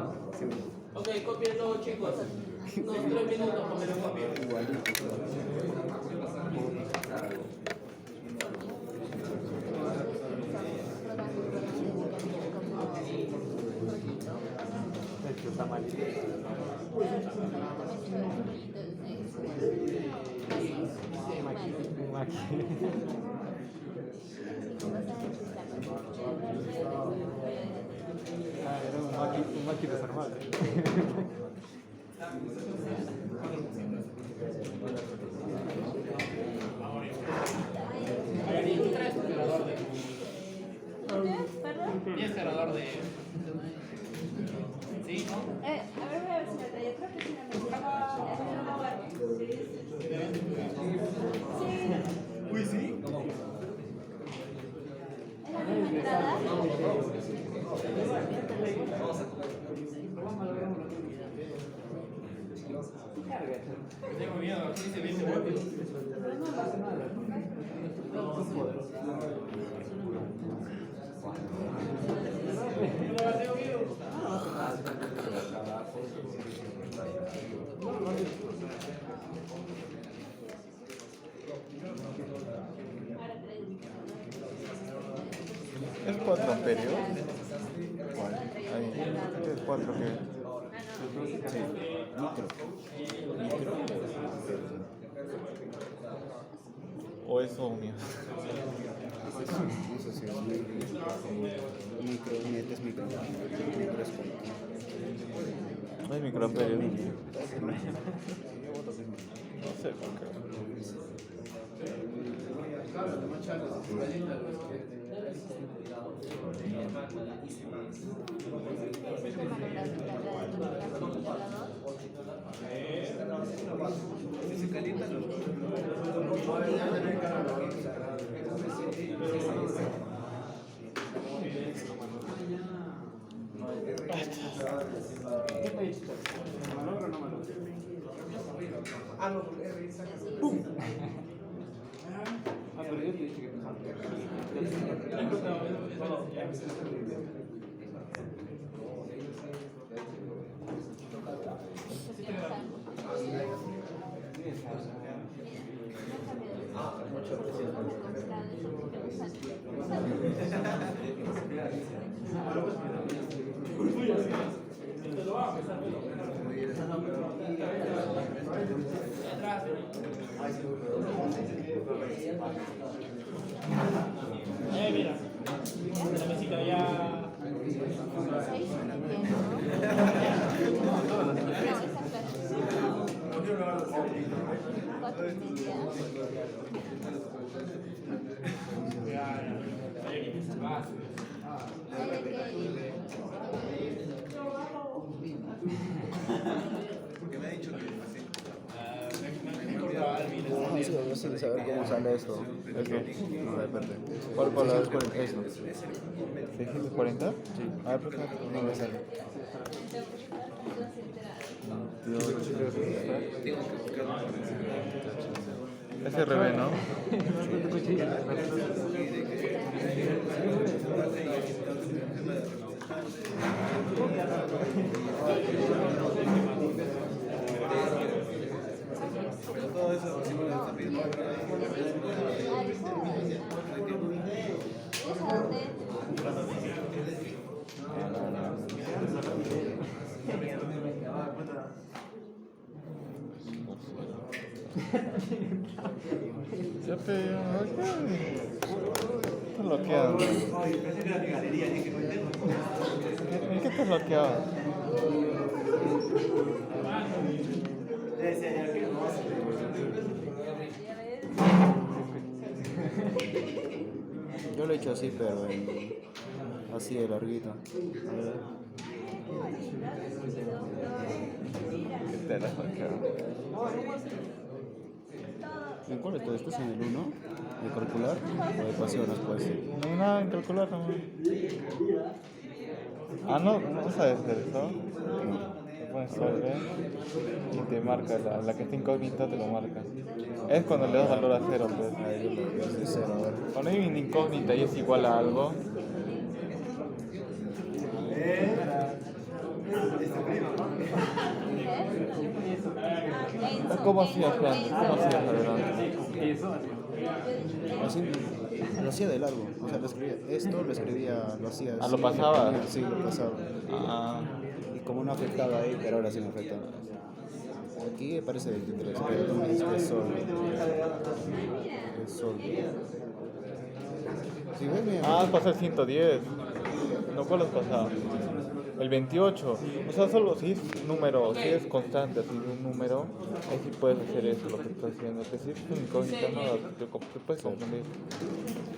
[SPEAKER 1] Ok, copien todo, chicos. Unos 3 minutos para que lo copien.
[SPEAKER 2] Un maqui desarmado.
[SPEAKER 1] Y es cargador de... ¿Sí?
[SPEAKER 4] A ver, voy a ver si me trae. Yo creo que sí me Sí.
[SPEAKER 2] Uy, sí.
[SPEAKER 4] ¿Es la misma entrada?
[SPEAKER 1] Tengo miedo, aquí se viene rápido.
[SPEAKER 5] ¿Es 4 amperios? ¿Cuál? Ahí. ¿Qué es 4 qué?
[SPEAKER 3] Sí, micro.
[SPEAKER 5] ¿O es ohmio?
[SPEAKER 3] Eso sí, es micro, net es micro. Micro es como...
[SPEAKER 5] No hay microamperios. No sé por qué.
[SPEAKER 2] Se calientan los pero yo te dije que
[SPEAKER 1] Mira, la mesita ya...
[SPEAKER 2] porque me ha dicho que
[SPEAKER 3] Sin saber cómo sale esto.
[SPEAKER 5] Eso.
[SPEAKER 3] No, depende.
[SPEAKER 5] ¿Cuál palabra?
[SPEAKER 3] 640, eso.
[SPEAKER 5] 640? Sí. A ver,
[SPEAKER 3] No me sale.
[SPEAKER 5] Es RB, ¿no?
[SPEAKER 2] todo eso sí me lo está pidiendo.
[SPEAKER 5] Ya pero, está bloqueado. ¿En qué está bloqueado?
[SPEAKER 3] Yo lo he hecho así, pero así de larguito.
[SPEAKER 5] ¿Qué te la sacaron?
[SPEAKER 3] ¿En cuál estás? ¿Estás en el 1? ¿De calcular o de ecuaciones, pues?
[SPEAKER 5] No, nada, en calcular nomás. Ah, no sabes hacer eso. Te pones sobre y te marca la que está incógnita, te lo marca. Es cuando le das valor a cero, pues.
[SPEAKER 3] Ahí yo lo hace 0, a ver.
[SPEAKER 5] Cuando hay una incógnita y es igual a algo, ¿cómo hacías antes? ¿Cómo hacías adelante?
[SPEAKER 3] Así lo hacía de largo. O sea, lo escribía. Esto lo escribía, lo hacía así.
[SPEAKER 5] ¿Lo pasaba?
[SPEAKER 3] Sí, lo pasaba.
[SPEAKER 5] Ah,
[SPEAKER 3] Y como no afectaba ahí, pero ahora sí me afecta. Aquí me parece 23, pero tú me dices que es sol. Es sol. Si ves, mira,
[SPEAKER 5] has pasado el 110. No, ¿cuál has pasado? El 28. O sea, solo si es número, si es constante, así de un número, ahí sí puedes hacer eso, lo que estás haciendo. Que si es una incógnita, no, te puedes confundir.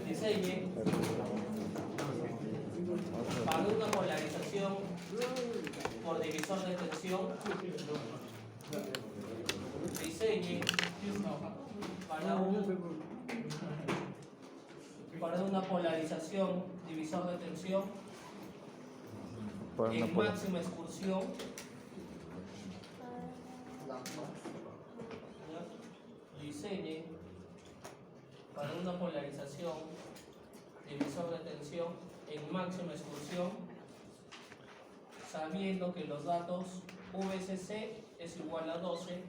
[SPEAKER 1] Diseñe para una polarización por divisor de tensión. Diseñe para una polarización divisor de tensión
[SPEAKER 5] Para una
[SPEAKER 1] en máxima excursión. Diseñe para una polarización divisor de tensión en máxima excursión, sabiendo que los datos VSC es igual a 12,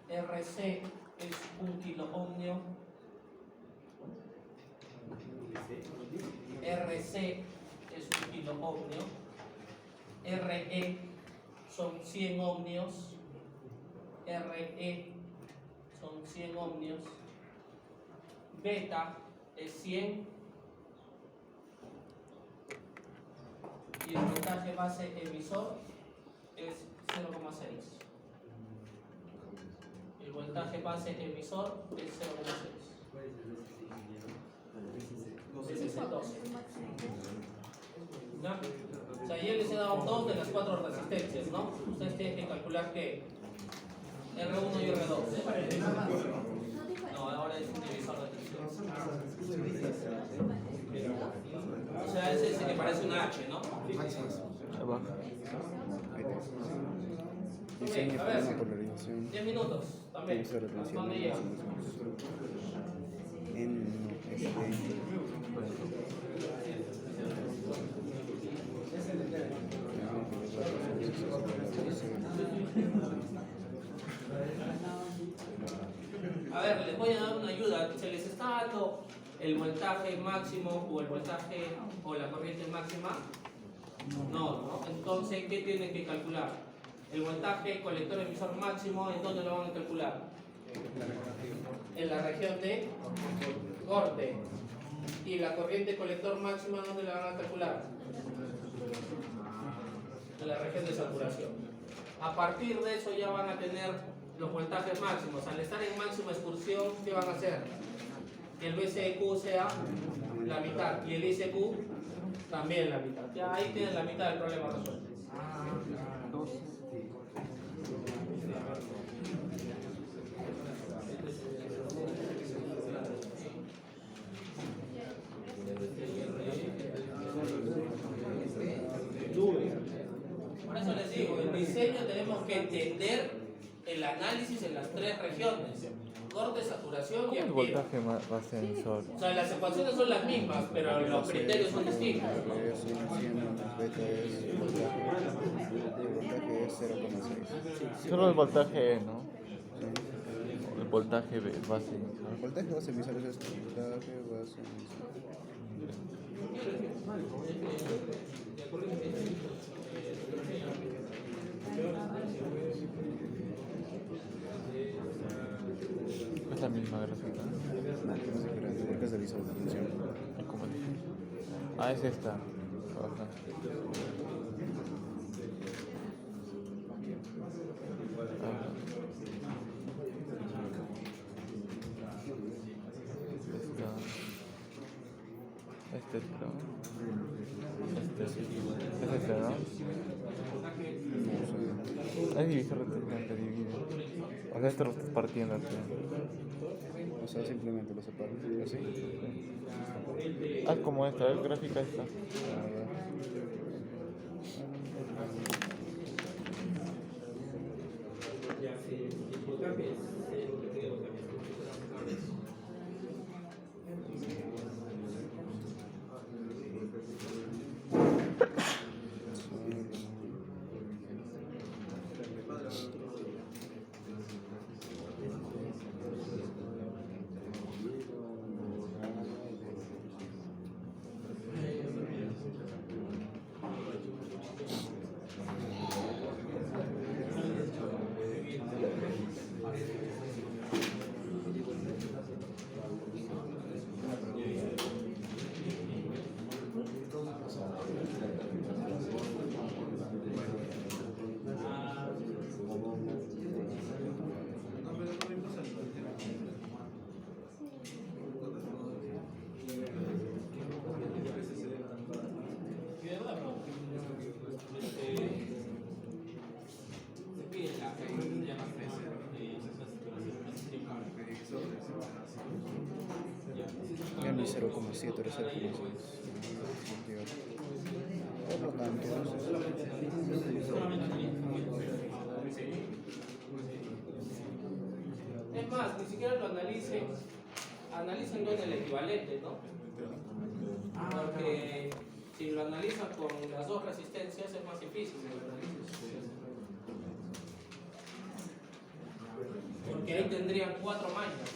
[SPEAKER 1] RC es 1 kiloohmio, RC es 1 kiloohmio, RE son 100 ohmios, RE son 100 ohmios, beta es 100 y el voltaje base emisor es 0,6. El voltaje base emisor es 0,6. Ese es el 12. ¿Ya? O sea, yo les he dado 2 de las 4 resistencias, ¿no? Ustedes tienen que calcular que R1 y R2. No, ahora es un divisor de tensión. O sea, es ese que parece una H, ¿no?
[SPEAKER 5] Abajo.
[SPEAKER 3] diseño
[SPEAKER 1] Ok, a
[SPEAKER 3] para
[SPEAKER 1] ver.
[SPEAKER 3] una polarización.
[SPEAKER 1] 10 minutos también.
[SPEAKER 3] Divisor de tensión.
[SPEAKER 1] ¿Dónde llega? A ver, les voy a dar una ayuda. Se les está dando el voltaje máximo o el voltaje o la corriente máxima. No. Entonces, ¿qué tienen que calcular? El voltaje colector emisor máximo, ¿en dónde lo van a calcular? En la región de corte. ¿Y la corriente colector máxima dónde la van a calcular? En la región de saturación. A partir de eso ya van a tener los voltajes máximos. Al estar en máxima excursión, ¿qué van a hacer? Que el VSQ sea la mitad y el ICQ también la mitad. Ya ahí tienen la mitad del problema resuelto. Por eso les digo, en diseño tenemos que entender el análisis en las 3 regiones: corte, saturación y
[SPEAKER 5] ¿Cómo el
[SPEAKER 1] ambiente.
[SPEAKER 5] voltaje base emisor?
[SPEAKER 1] O sea, las ecuaciones son las mismas, pero los criterios son distintos.
[SPEAKER 3] Es 100, beta es, el voltaje es 0,6.
[SPEAKER 5] Solo el voltaje E, ¿no? El voltaje base emisor.
[SPEAKER 3] El voltaje base emisor es esto. Voltaje base emisor.
[SPEAKER 5] Es la misma gráfica.
[SPEAKER 3] No, es diferente porque es de visor de tensión.
[SPEAKER 5] ¿Cómo dije? Ah, es esta. Ajá. este, creo. Es este, ¿no? Es divisor determinante, divide. O sea, esto lo estás partiendo aquí.
[SPEAKER 3] O sea, simplemente lo separo. Así.
[SPEAKER 5] Haz como esta, a ver, gráfica esta.
[SPEAKER 3] Ya mi 0,7 era 0,6. Por lo tanto,
[SPEAKER 1] Es más, ni siquiera lo analícenlo en el equivalente, ¿no? Porque si lo analizan con las dos resistencias es más difícil el análisis. Porque ahí tendrían 4 mañas.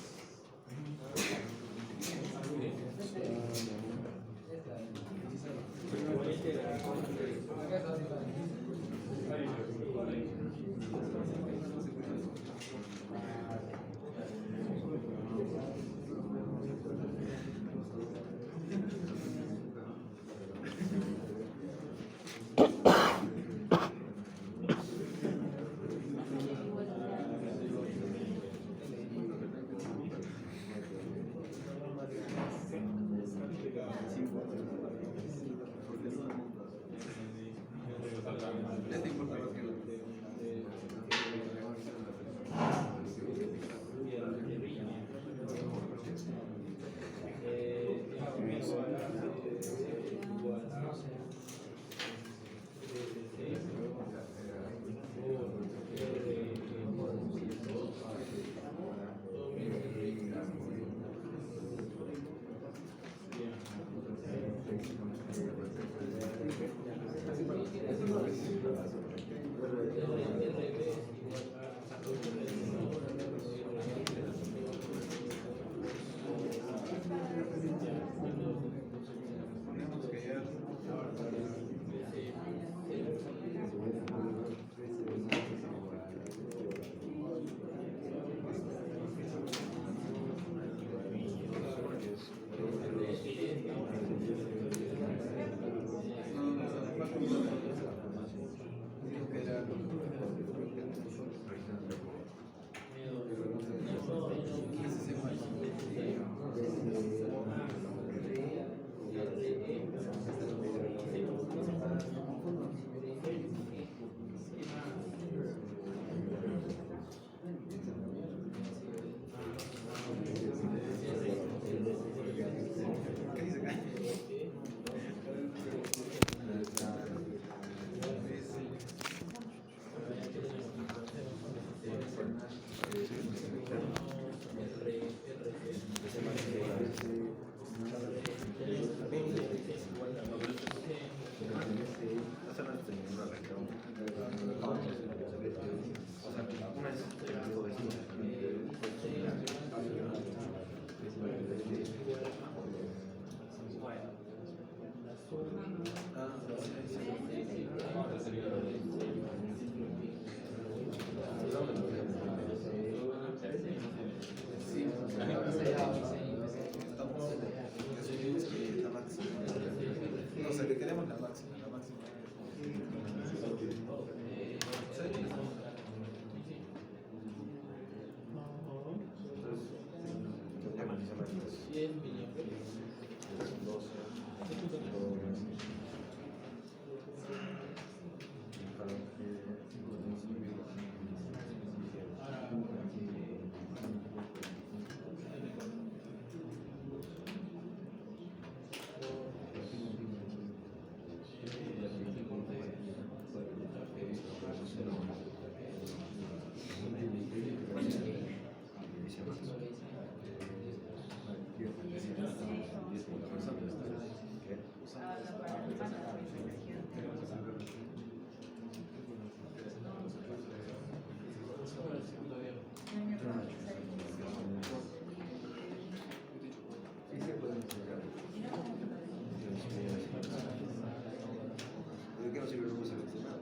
[SPEAKER 2] ¿De qué nos sirve el grupo seleccionado?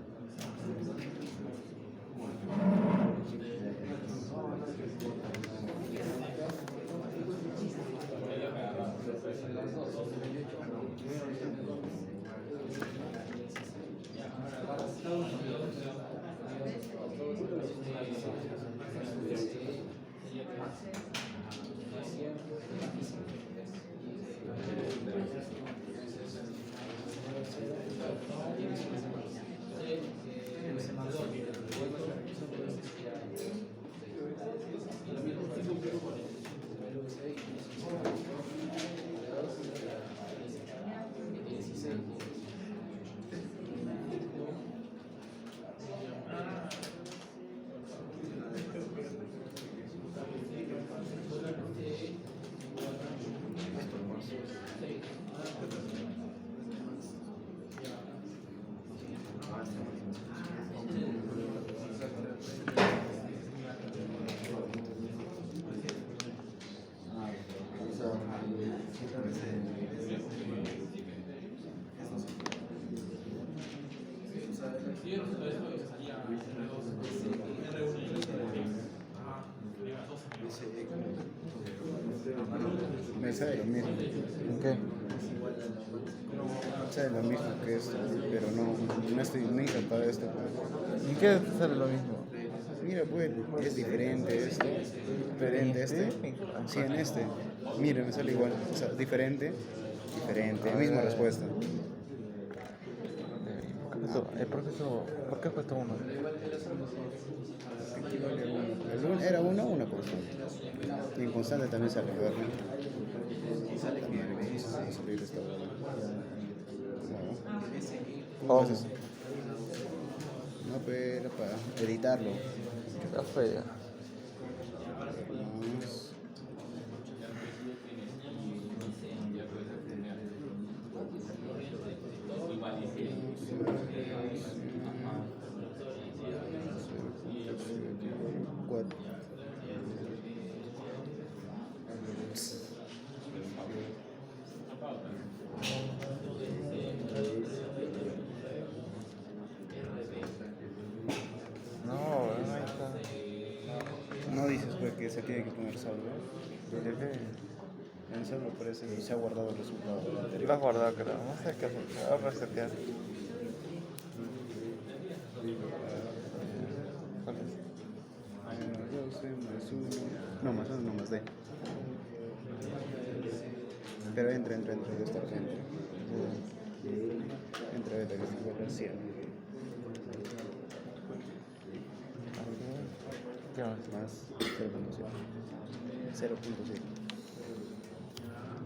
[SPEAKER 3] Me sale lo mismo.
[SPEAKER 5] ¿En qué?
[SPEAKER 3] Sale lo mismo que esto, pero no estoy muy encantado de esto.
[SPEAKER 5] ¿En qué te sale lo mismo?
[SPEAKER 3] Mira, pues, es diferente esto, diferente este. Sí, en este. Mira, me sale igual. O sea, diferente, misma respuesta.
[SPEAKER 5] ¿Por qué cuesta uno?
[SPEAKER 3] Aquí vale uno. Era uno o una constante. Y en constante también sale, ¿verdad? También vamos a salir esta hora. ¿Cómo haces? No, pero para editarlo.
[SPEAKER 5] Está fea.
[SPEAKER 3] Vamos. Cuatro.
[SPEAKER 5] No, ahí está.
[SPEAKER 3] No dices pues que se tiene que poner saldo. En saldo parece que se ha guardado el resultado del
[SPEAKER 5] Lo
[SPEAKER 3] anterior.
[SPEAKER 5] has guardado, creo. No sé qué hacer. Voy a resetear. ¿Cuál es?
[SPEAKER 3] 12 más 1. No, más 1, no más D. Pero entra, ya está, entra. Entra, vete, que se encuentra 100.
[SPEAKER 5] ¿Qué más?
[SPEAKER 3] Más 0.7. 0.7.